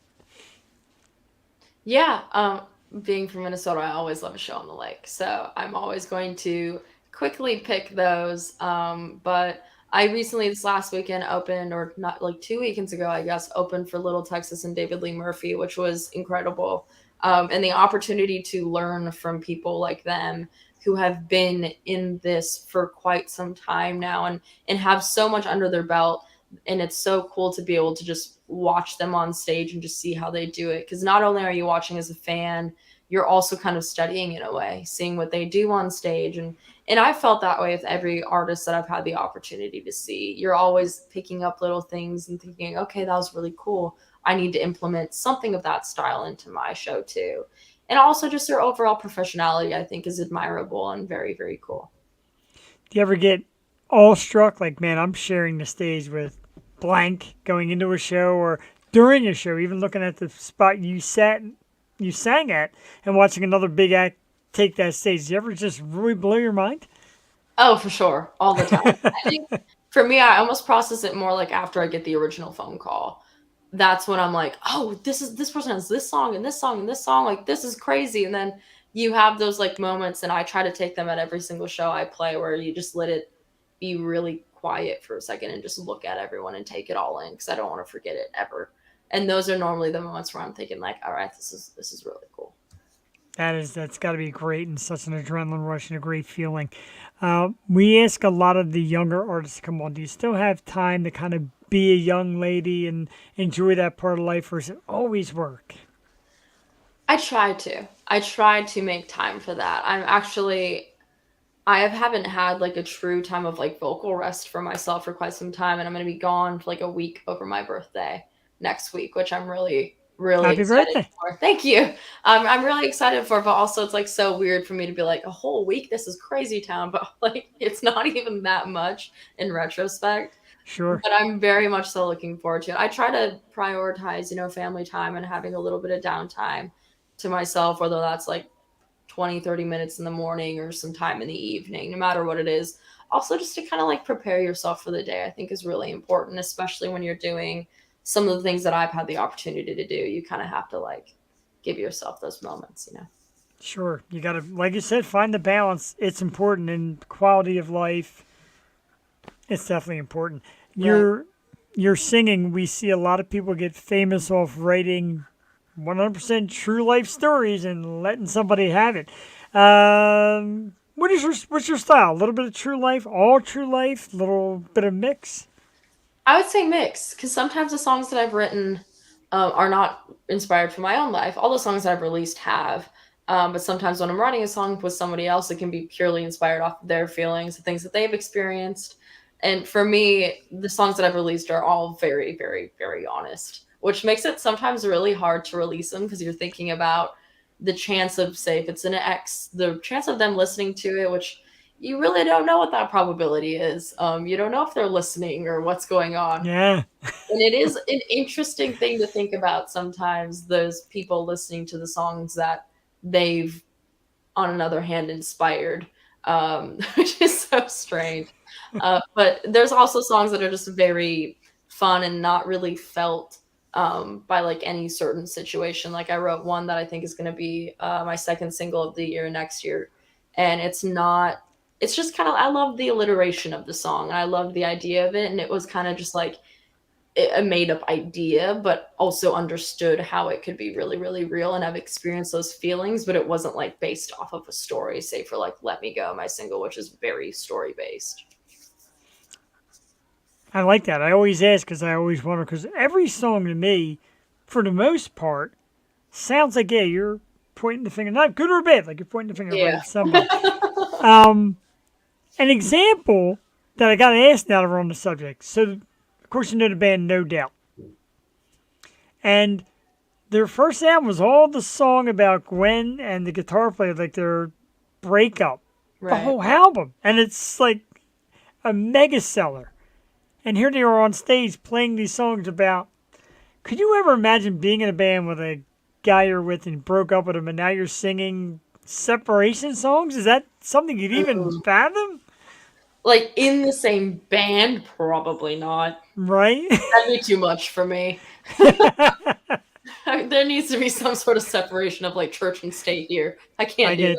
Yeah, being from Minnesota, I always love a show on the lake. So I'm always going to quickly pick those. But I recently, this last weekend, opened, or not like 2 weekends ago, I guess, opened for Little Texas and David Lee Murphy, which was incredible. And the opportunity to learn from people like them who have been in this for quite some time now and have so much under their belt. And it's so cool to be able to just watch them on stage and just see how they do it, because not only are you watching as a fan, you're also kind of studying in a way, seeing what they do on stage. And I felt that way with every artist that I've had the opportunity to see. You're always picking up little things and thinking, okay, that was really cool, I need to implement something of that style into my show too. And also just their overall professionality, I think, is admirable and very very cool. Do you ever get awestruck? Like, man, I'm sharing the stage with blank going into a show or during a show, even looking at the spot you sang at, and watching another big act take that stage. Do you ever just really blow your mind? Oh, for sure, all the time. I think for me, I almost process it more like after I get the original phone call. That's when I'm like, oh, this person has this song and this song and this song. Like, this is crazy. And then you have those like moments, and I try to take them at every single show I play, where you just let it be really quiet for a second and just look at everyone and take it all in, because I don't want to forget it ever. And those are normally the moments where I'm thinking like, all right, this is really cool. That's got to be great and such an adrenaline rush and a great feeling. We ask a lot of the younger artists to come on. Do you still have time to kind of be a young lady and enjoy that part of life, or is it always work? I try to. I try to make time for that. Haven't had like a true time of like vocal rest for myself for quite some time, and I'm going to be gone for like a week over my birthday next week, which I'm really really Happy excited birthday. for. Thank you. I'm really excited for, but also it's like so weird for me to be like a whole week. This is crazy town, but like it's not even that much in retrospect. Sure. But I'm very much so looking forward to it. I try to prioritize, family time and having a little bit of downtime to myself, whether that's like 20, 30 minutes in the morning or some time in the evening, no matter what it is. Also, just to kind of like prepare yourself for the day, I think is really important, especially when you're doing some of the things that I've had the opportunity to do. You kind of have to like give yourself those moments. Sure. You got to, like you said, find the balance. It's important in quality of life. It's definitely important. Right. Your singing, we see a lot of people get famous off writing 100% true life stories and letting somebody have it. What's your style? A little bit of true life, all true life, little bit of mix. I would say mix, because sometimes the songs that I've written are not inspired from my own life. All the songs that I've released have, but sometimes when I'm writing a song with somebody else, it can be purely inspired off of their feelings, the things that they've experienced. And for me, the songs that I've released are all very, very, very honest, which makes it sometimes really hard to release them because you're thinking about the chance of, say, if it's an ex, the chance of them listening to it, which you really don't know what that probability is. You don't know if they're listening or what's going on. Yeah. And it is an interesting thing to think about sometimes, those people listening to the songs that they've, on another hand, inspired, which is so strange. But there's also songs that are just very fun and not really felt by like any certain situation. Like I wrote one that I think is going to be my second single of the year next year, and it's not. It's just kind of, I love the alliteration of the song. And I loved the idea of it, and it was kind of just like a made up idea, but also understood how it could be really, really real, and I've experienced those feelings, but it wasn't like based off of a story, say for like Let Me Go, my single, which is very story based. I like that. I always ask because I always wonder because every song to me, for the most part, sounds like, yeah, you're pointing the finger, not good or bad, like you're pointing the finger right Yeah. at somebody. Um, an example that I got asked now that we're on the subject. So, of course, you know the band No Doubt. And their first album was all the song about Gwen and the guitar player, like their breakup. The Right. whole album. And it's like a mega seller. And here they are on stage playing these songs about. Could you ever imagine being in a band with a guy you're with and broke up with him and now you're singing separation songs? Is that something you'd even fathom? Like in the same band, probably not. Right? That'd be too much for me. There needs to be some sort of separation of like church and state here. I I can't do get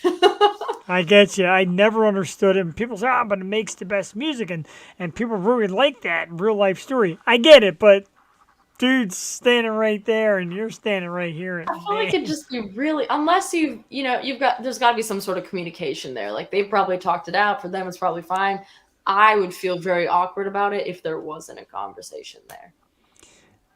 you. I get you. I never understood it. And people say, but it makes the best music. And people really like that real life story. I get it, but dude's standing right there and you're standing right here. And I feel like it'd just be really, unless there's got to be some sort of communication there. Like they've probably talked it out. For them, it's probably fine. I would feel very awkward about it if there wasn't a conversation there.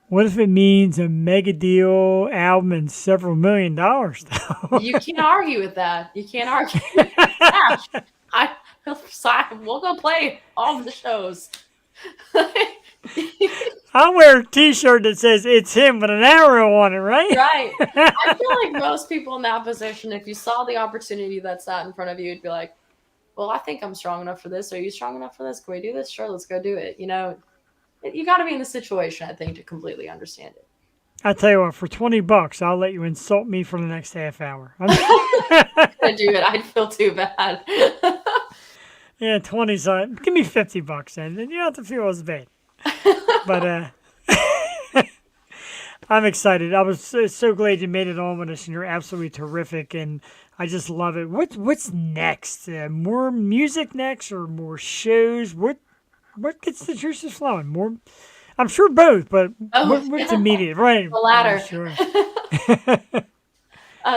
What if it means a mega deal album and several $1,000,000 though? You can't argue with that. You can't argue. Yeah, we'll go play all of the shows. I'll wear a T-shirt that says "It's him" with an arrow on it, right? Right. I feel like most people in that position, if you saw the opportunity that sat in front of you, you'd be like, well, I think I'm strong enough for this. Are you strong enough for this? Can we do this? Sure, let's go do it. You got to be in the situation, I think, to completely understand it. I tell you what, for $20, I'll let you insult me for the next half hour. To do it, I'd feel too bad. Yeah, 20. So give me $50, and you don't have to feel as bad. But I'm excited. I was so glad you made it on with us, and you're absolutely terrific, and I just love it. What's next? More music next, or more shows? What gets the juices flowing? More? I'm sure both, but what's immediate? Right. The latter. Sure.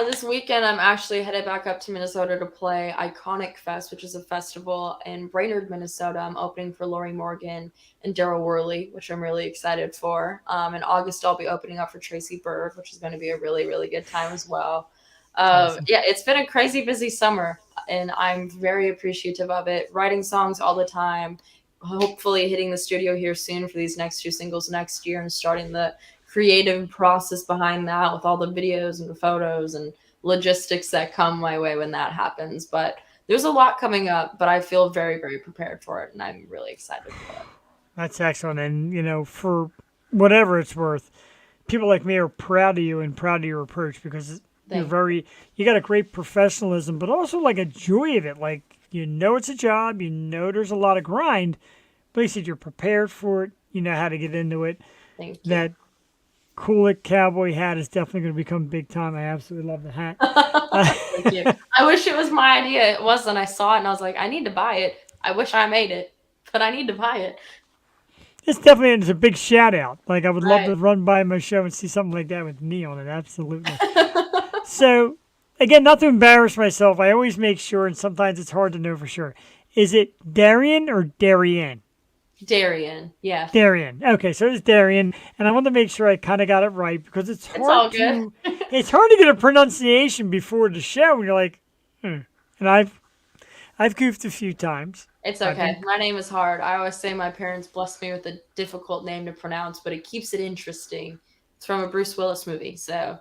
This weekend, I'm actually headed back up to Minnesota to play Iconic Fest, which is a festival in Brainerd, Minnesota. I'm opening for Lori Morgan and Daryl Worley, which I'm really excited for. In August, I'll be opening up for Tracy Bird, which is going to be a really, really good time as well. Awesome. Yeah, it's been a crazy busy summer, and I'm very appreciative of it. Writing songs all the time, hopefully hitting the studio here soon for these next two singles next year and starting the creative process behind that with all the videos and the photos and logistics that come my way when that happens. But there's a lot coming up, but I feel very, very prepared for it, and I'm really excited for it. That's excellent. And, for whatever it's worth, people like me are proud of you and proud of your approach because Thank you. you got a great professionalism, but also like a joy of it. Like, it's a job, there's a lot of grind, but you said you're prepared for it, you know how to get into it. Thank you. That cool it cowboy hat is definitely going to become big time. I absolutely love the hat. Thank you. I wish it was my idea. It wasn't. I saw it and I was like, I need to buy it. I wish I made it, but I need to buy it. It's a big shout out. Like I would love to Right. run by my show and see something like that with me on it. Absolutely. So again, not to embarrass myself, I always make sure, and sometimes it's hard to know for sure. Is it Darian or Dariann? Darian, yeah. Darian. Okay, so it's Darian, and I want to make sure I kind of got it right because it's It's all hard good. it's hard to get a pronunciation before the show, and you're like, hmm. And I've goofed a few times. It's I've okay. been- My name is hard. I always say my parents blessed me with a difficult name to pronounce, but it keeps it interesting. It's from a Bruce Willis movie, so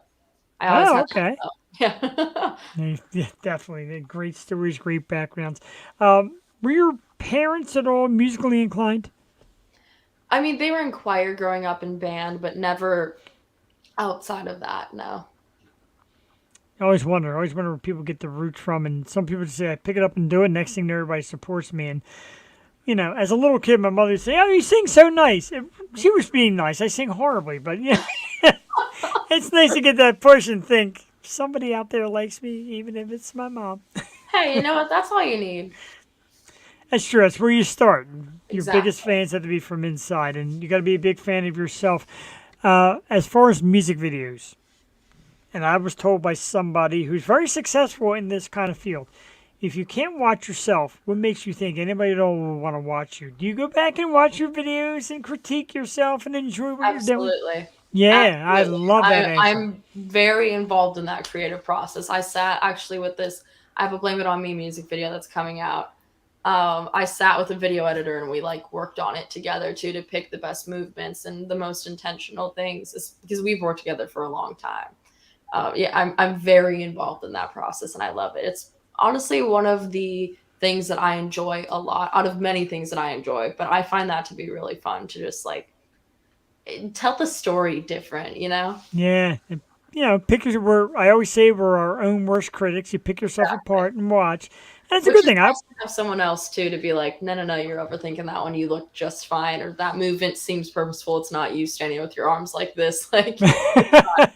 I always Oh, have okay. that. Yeah. Yeah, definitely. They're great stories, great backgrounds. Were your parents at all musically inclined? I mean, they were in choir growing up in band, but never outside of that, no. I always wonder where people get the roots from. And some people just say, I pick it up and do it. Next thing, everybody supports me. And, as a little kid, my mother would say, oh, you sing so nice. She was being nice. I sing horribly, but yeah, it's nice to get that push and think somebody out there likes me, even if it's my mom. Hey, you know what? That's all you need. That's true. That's where you start. Your Exactly. biggest fans have to be from inside, and you got to be a big fan of yourself. As far as music videos, and I was told by somebody who's very successful in this kind of field, if you can't watch yourself, what makes you think anybody at all will want to watch you? Do you go back and watch your videos and critique yourself and enjoy what you're doing? Absolutely. Yeah, I Absolutely. love that answer. I'm very involved in that creative process. I sat actually with this, I have a Blame It On Me music video that's coming out. I sat with a video editor and we worked on it together too to pick the best movements and the most intentional things because we've worked together for a long time. Yeah, I'm very involved in that process and I love it. It's honestly one of the things that I enjoy a lot out of many things that I enjoy, but I find that to be really fun to just tell the story different, you know? Yeah. And, I always say we're our own worst critics. You pick yourself apart and watch. And it's a Which good is thing. nice to have someone else too to be like, no, you're overthinking that one. You look just fine, or that movement seems purposeful. It's not you standing with your arms like this. I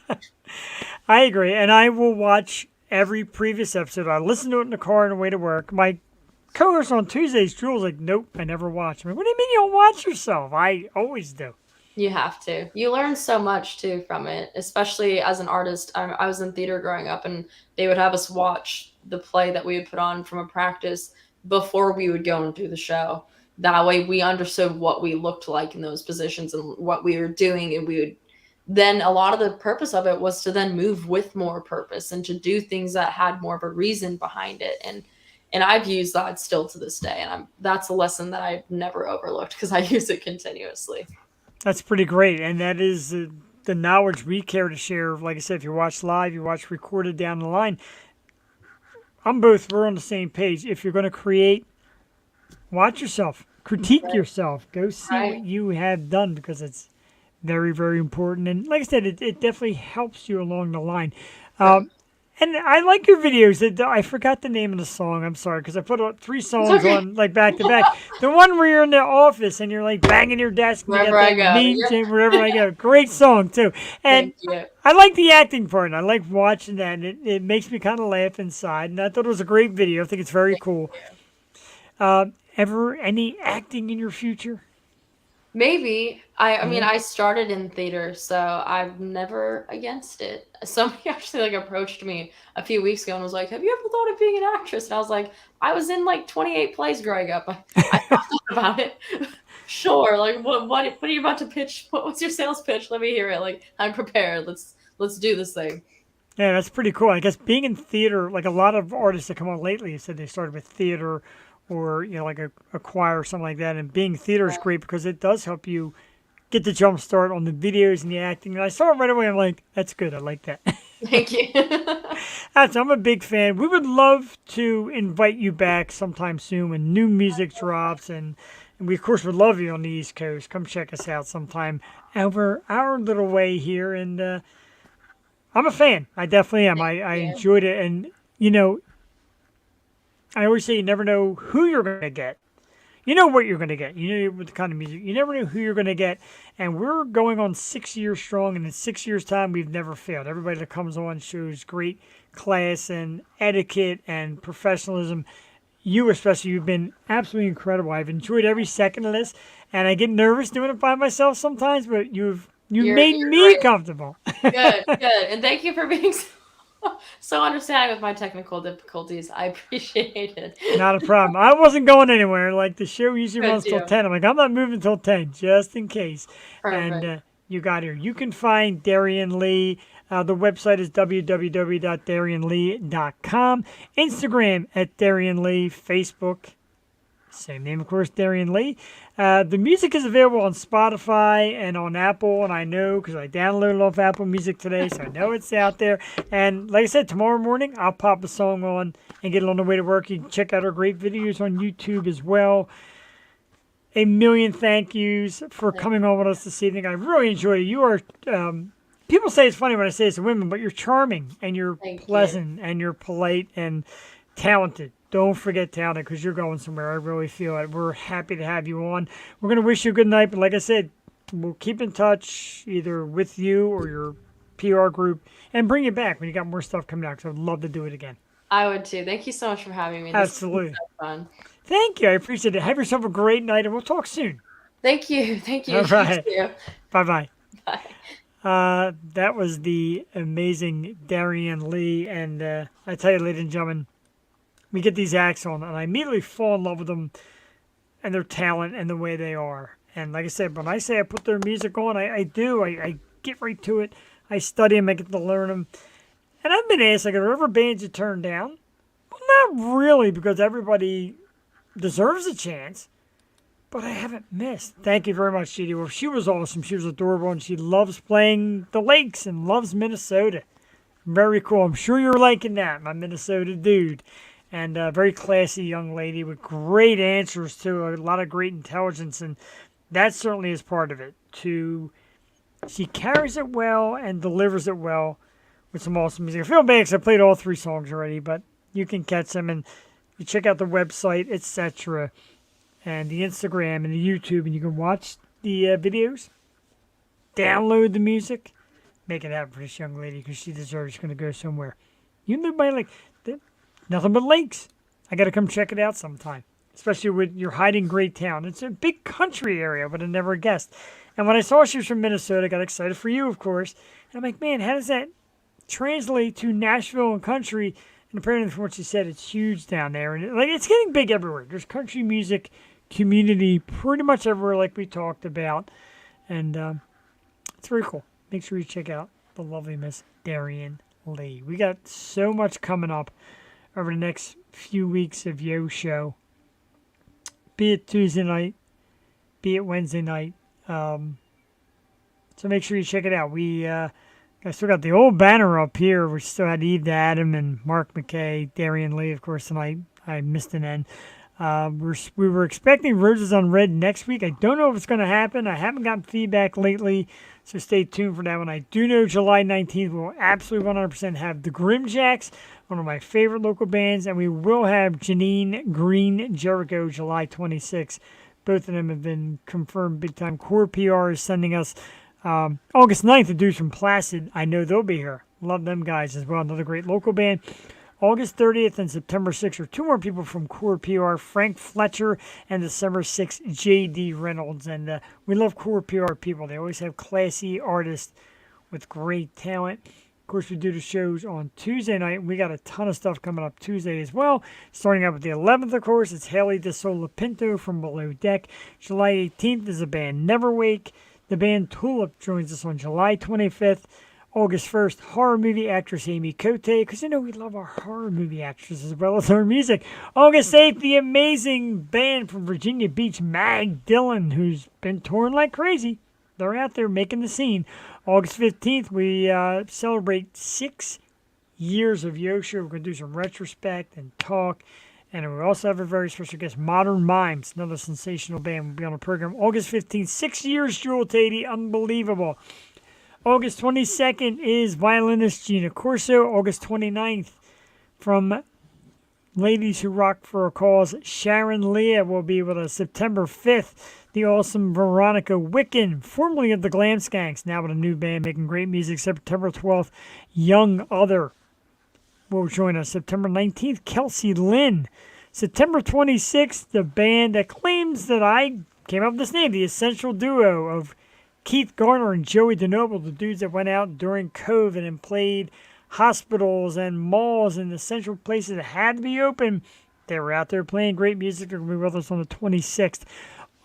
agree, and I will watch every previous episode. I listen to it in the car on the way to work. My co-host on Tuesdays, Julie's like, "Nope, I never watch." What do you mean you don't watch yourself? I always do. You have to. You learn so much too from it, especially as an artist. I was in theater growing up, and they would have us watch the play that we would put on from a practice before we would go and do the show. That way, we understood what we looked like in those positions and what we were doing, and we would. Then a lot of the purpose of it was to then move with more purpose and to do things that had more of a reason behind it. And I've used that still to this day, and that's a lesson that I've never overlooked because I use it continuously. That's pretty great, and that is the knowledge we care to share. Like I said, if you watch live, you watch recorded down the line. We're on the same page. If you're going to create, watch yourself, critique yourself, go see Right. what you have done because it's very, very important. And like I said, it definitely helps you along the line. And I like your videos. I forgot the name of the song. I'm sorry, because I put 3 songs okay. on back to back. The one where you're in the office and you're banging your desk. And Wherever I go. Wherever I go. Great song too. And Thank you. I like the acting part. And I like watching that. And it makes me kind of laugh inside. And I thought it was a great video. I think it's very cool. Ever any acting in your future? Maybe. I mean, I started in theater, so I'm never against it. Somebody actually approached me a few weeks ago and was like, "Have you ever thought of being an actress?" And I was like, "I was in 28 plays growing up. I thought about it." Sure. What are you about to pitch? What's your sales pitch? Let me hear it. I'm prepared. Let's do this thing. Yeah, that's pretty cool. I guess being in theater, a lot of artists that come on lately have said they started with theater or, a choir or something like that. And being theater is great because it does help you get the jump start on the videos and the acting. And I saw it right away. I'm like, that's good. I like that. Thank you. I'm a big fan. We would love to invite you back sometime soon when new music drops. And we, of course, would love you on the East Coast. Come check us out sometime over our little way here. And I'm a fan. I definitely am. I you. enjoyed it. And, you know, I always say you never know who you're going to get. You know what you're going to get. You know what the kind of music. You never know who you're going to get. And we're going on 6 years strong. And in 6 years' time, we've never failed. Everybody that comes on shows great class and etiquette and professionalism. You especially, you've been absolutely incredible. I've enjoyed every second of this. And I get nervous doing it by myself sometimes. But you've made You're me great. comfortable. Good. And thank you for being so understanding with my technical difficulties. I appreciate it. Not a problem. I wasn't going anywhere. Like the show usually Good runs till deal. 10. I'm like, I'm not moving till 10, just in case. Perfect. And you got here. You can find Dariann Leigh. The website is www.dariannleigh.com. Instagram at Dariann Leigh. Facebook, same name, of course, Dariann Leigh. The music is available on Spotify and on Apple, and I know because I downloaded it off Apple Music today, so I know it's out there. And like I said, tomorrow morning, I'll pop a song on and get it on the way to work. You can check out our great videos on YouTube as well. A million thank yous for coming on with us this evening. I really enjoyed it. You are, people say it's funny when I say it's women, but you're charming and you're Thank you. pleasant and you're polite and talented. Don't forget talented because you're going somewhere. I really feel it. We're happy to have you on. We're going to wish you a good night. But like I said, we'll keep in touch either with you or your PR group and bring you back when you got more stuff coming out because I'd love to do it again. I would too. Thank you so much for having me. This Absolutely. is so fun. Thank you. I appreciate it. Have yourself a great night and we'll talk soon. Thank you. Thank you. All right. You too. Bye-bye. Bye. That was the amazing Dariann Leigh. And I tell you, ladies and gentlemen, we get these acts on, and I immediately fall in love with them and their talent and the way they are. And like I said, when I say I put their music on, I do. I get right to it. I study them. I get to learn them. And I've been asked, like, are there ever bands you turn down? Well, not really, because everybody deserves a chance. But I haven't missed. Thank you very much, Judy. Well, she was awesome. She was adorable, and she loves playing the lakes and loves Minnesota. Very cool. I'm sure you're liking that, my Minnesota dude. And a very classy young lady with great answers to a lot of great intelligence, and that certainly is part of it. She carries it well and delivers it well with some awesome music. I feel bad because I played all 3 songs already, but you can catch them and you check out the website, etc., and the Instagram and the YouTube, and you can watch the videos, download the music, make it happen for this young lady because she deserves. She's going to go somewhere. You live by like nothing but lakes. I got to come check it out sometime, especially with your hiding great town. It's a big country area, but I never guessed. And when I saw she was from Minnesota, I got excited for you, of course. And I'm like, man, how does that translate to Nashville and country? And apparently, from what she said, it's huge down there, and it's getting big everywhere. There's country music community pretty much everywhere, like we talked about, and it's very cool. Make sure you check out the lovely Miss Dariann Leigh. We got so much coming up over the next few weeks of Yo Show, be it Tuesday night, be it Wednesday night. So make sure you check it out. I still got the old banner up here. We still had Eve Adam and Mark McKay, Dariann Leigh, of course, tonight. I missed an end. We were expecting Roses on Red next week. I don't know if it's going to happen. I haven't gotten feedback lately, so stay tuned for that one. I do know July 19th we'll absolutely 100% have the Grimjacks, one of my favorite local bands, and we will have Janine Green Jericho July 26th. Both of them have been confirmed big time. Core PR is sending us August 9th, the dudes from Placid. I know they'll be here. Love them guys as well. Another great local band. August 30th and September 6th are 2 more people from Core PR, Frank Fletcher, and December 6th, J.D. Reynolds. And we love Core PR people. They always have classy artists with great talent. Of course, we do the shows on Tuesday night. We got a ton of stuff coming up Tuesday as well. Starting out with the 11th, of course, it's Haley DeSola Pinto from Below Deck. July 18th is the band Neverwake. The band Tulip joins us on July 25th. August 1st, horror movie actress Amy Cote, because we love our horror movie actresses as well as our music. August 8th, the amazing band from Virginia Beach, Mag Dillon, who's been touring like crazy. they're out there making the scene. August 15th, we celebrate 6 years of Yosha. We're going to do some retrospect and talk. And we also have a very special guest, Modern Mimes, another sensational band, will be on the program. August 15th, 6 years, Jewel Tatey, unbelievable. August 22nd is violinist Gina Corso. August 29th, from Ladies Who Rock for a Cause, Sharon Leah will be with us. September 5th, the awesome Veronica Wicken, formerly of the Glam Skanks, now with a new band making great music. September 12th, Young Other will join us. September 19th, Kelsey Lynn. September 26th, the band that claims that I came up with this name, the Essential Duo of Keith Garner and Joey DeNoble, the dudes that went out during COVID and played hospitals and malls and essential places that had to be open. They were out there playing great music. They're going to be with us on the 26th.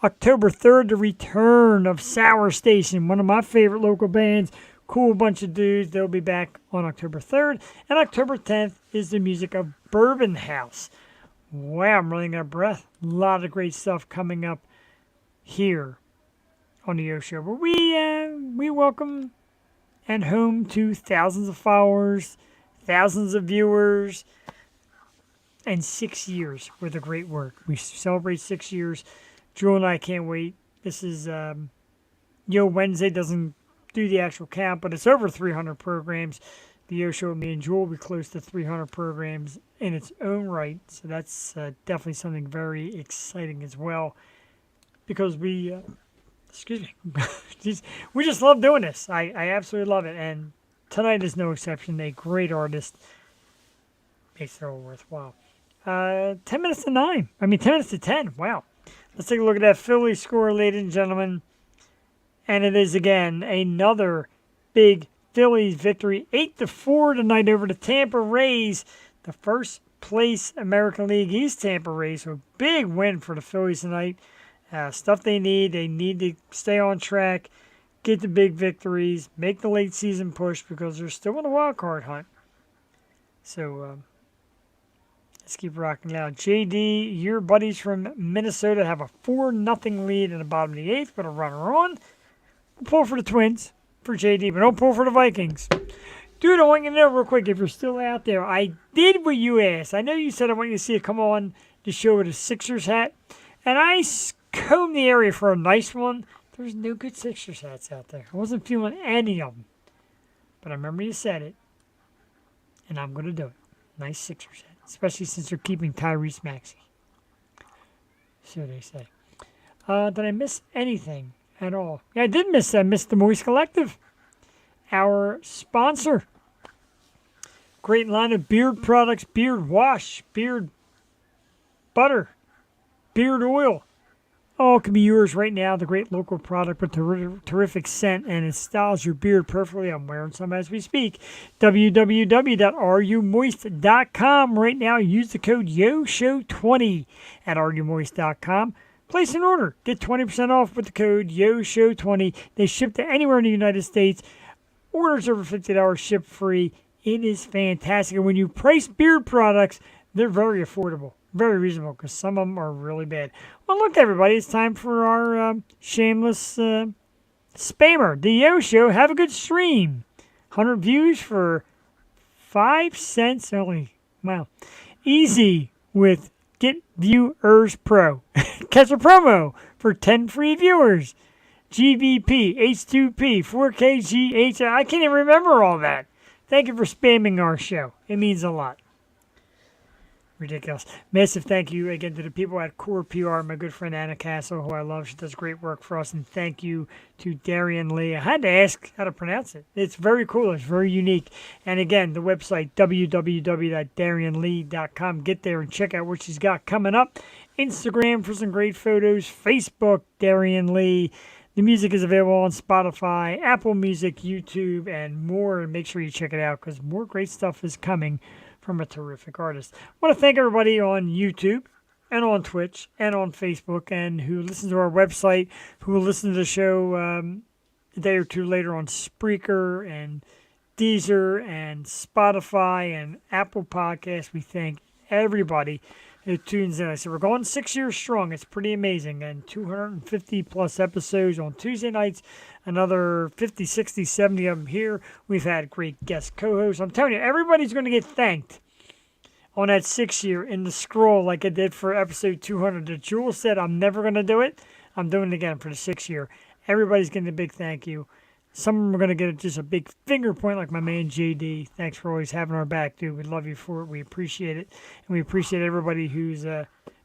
October 3rd, the return of Sour Station, one of my favorite local bands. Cool bunch of dudes. They'll be back on October 3rd. And October 10th is the music of Bourbon House. Wow, I'm running out of breath. A lot of great stuff coming up here on the Yo Show. But we welcome and home to thousands of followers, thousands of viewers, and 6 years worth of great work. We celebrate 6 years. Jewel and I can't wait. This is Yo Wednesday. Doesn't do the actual count, but it's over 300 programs. The Yo Show with me and Jewel will be close to 300 programs in its own right. So that's definitely something very exciting as well, because we we just love doing this. I absolutely love it, and tonight is no exception. A great artist makes it all worthwhile. 10 minutes to 9. 10 minutes to 10. Wow. Let's take a look at that Philly score, ladies and gentlemen. And it is, again, another big Phillies victory. 8-4 tonight over the Tampa Rays. The first place American League East Tampa Rays. So big win for the Phillies tonight. Stuff they need. They need to stay on track, get the big victories, make the late season push, because they're still in the wild card hunt. So let's keep rocking out. JD, your buddies from Minnesota have a 4-0 lead in the bottom of the 8th. Put a runner on. We'll pull for the Twins for JD, but don't pull for the Vikings. Dude, I want you to know real quick, if you're still out there, I did what you asked. I know you said I want you to see it come on the show with a Sixers hat, and I combed the area for a nice one. There's no good Sixers hats out there. I wasn't feeling any of them, but I remember you said it, and I'm going to do it. Nice Sixers hat, especially since they're keeping Tyrese Maxey. So they say. Did I miss anything at all? Yeah, I did miss. I missed the Moist Collective, our sponsor. Great line of beard products, beard wash, beard butter, beard oil. All can be yours right now. The great local product with terrific scent, and it styles your beard perfectly. I'm wearing some as we speak. www.rumoist.com. Right now, use the code YOSHOW20 at rumoist.com. Place an order. Get 20% off with the code YOSHOW20. They ship to anywhere in the United States. Orders over $50 ship free. It is fantastic. And when you price beard products, they're very affordable. Very reasonable, because some of them are really bad. Well, look, everybody, it's time for our shameless spammer. The Yo Show. Have a good stream. 100 views for 5 cents only. Wow. Easy with Get Viewers Pro. Catch a promo for 10 free viewers. GVP, H2P, 4KG, I can't even remember all that. Thank you for spamming our show. It means a lot. Ridiculous. Massive thank you again to the people at Core PR, my good friend Anna Castle, who I love. She does great work for us. And thank you to Dariann Leigh. I had to ask how to pronounce it. It's very cool. It's very unique. And again, the website, www.darianleigh.com. Get there and check out what she's got coming up. Instagram for some great photos. Facebook, Dariann Leigh. The music is available on Spotify, Apple Music, YouTube, and more. And make sure you check it out, because more great stuff is coming from a terrific artist. I want to thank everybody on YouTube and on Twitch and on Facebook, and who listen to our website, who will listen to the show a day or two later on Spreaker and Deezer and Spotify and Apple Podcasts. We thank everybody. It tunes in. I said, we're going 6 years strong. It's pretty amazing. And 250 plus episodes on Tuesday nights. Another 50, 60, 70 of them here. We've had great guest co-hosts. I'm telling you, everybody's going to get thanked on that 6 year in the scroll like I did for episode 200. The Jewel said, I'm never going to do it. I'm doing it again for the 6 year. Everybody's getting a big thank you. Some of them are going to get just a big finger point like my man JD. Thanks for always having our back, dude. We love you for it. We appreciate it. And we appreciate everybody who's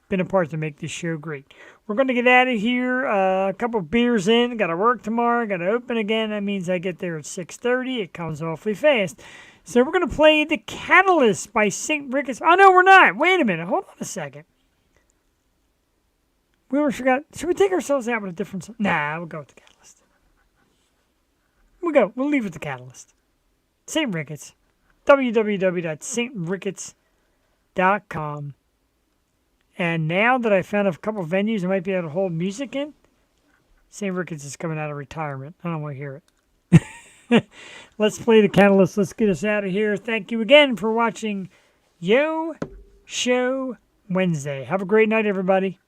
been a part to make this show great. We're going to get out of here. A couple beers in. Got to work tomorrow. Got to open again. That means I get there at 6:30. It comes awfully fast. So we're going to play The Catalyst by St. Ricketts. Oh, no, we're not. Wait a minute. Hold on a second. We almost forgot. Should we take ourselves out with a different song? Nah, we'll go with The Catalyst. We'll leave with The Catalyst. St. Ricketts. www.stricketts.com. And now that I found a couple venues I might be able to hold music in, St. Ricketts is coming out of retirement. I don't want to hear it. Let's play The Catalyst. Let's get us out of here. Thank you again for watching Yo Show Wednesday. Have a great night, everybody.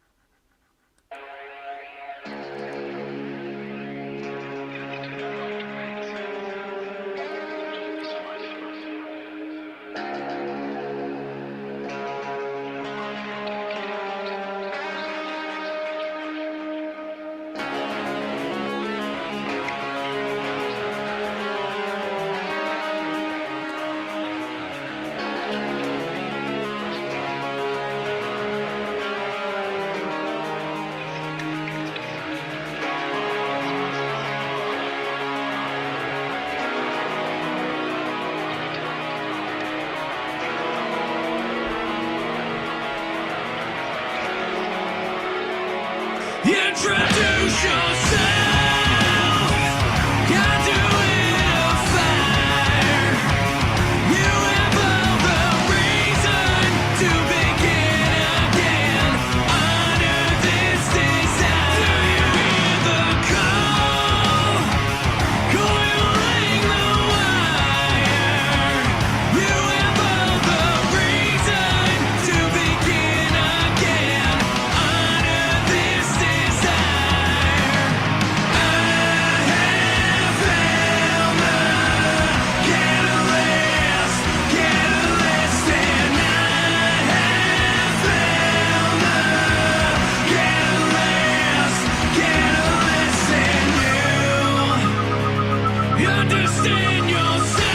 Introduce yourself. Can't do it on fire. You have all the reason to begin again under this desire. Do you hear the call? Coiling the wire. You have all the reason to begin again under this desire. Understand yourself.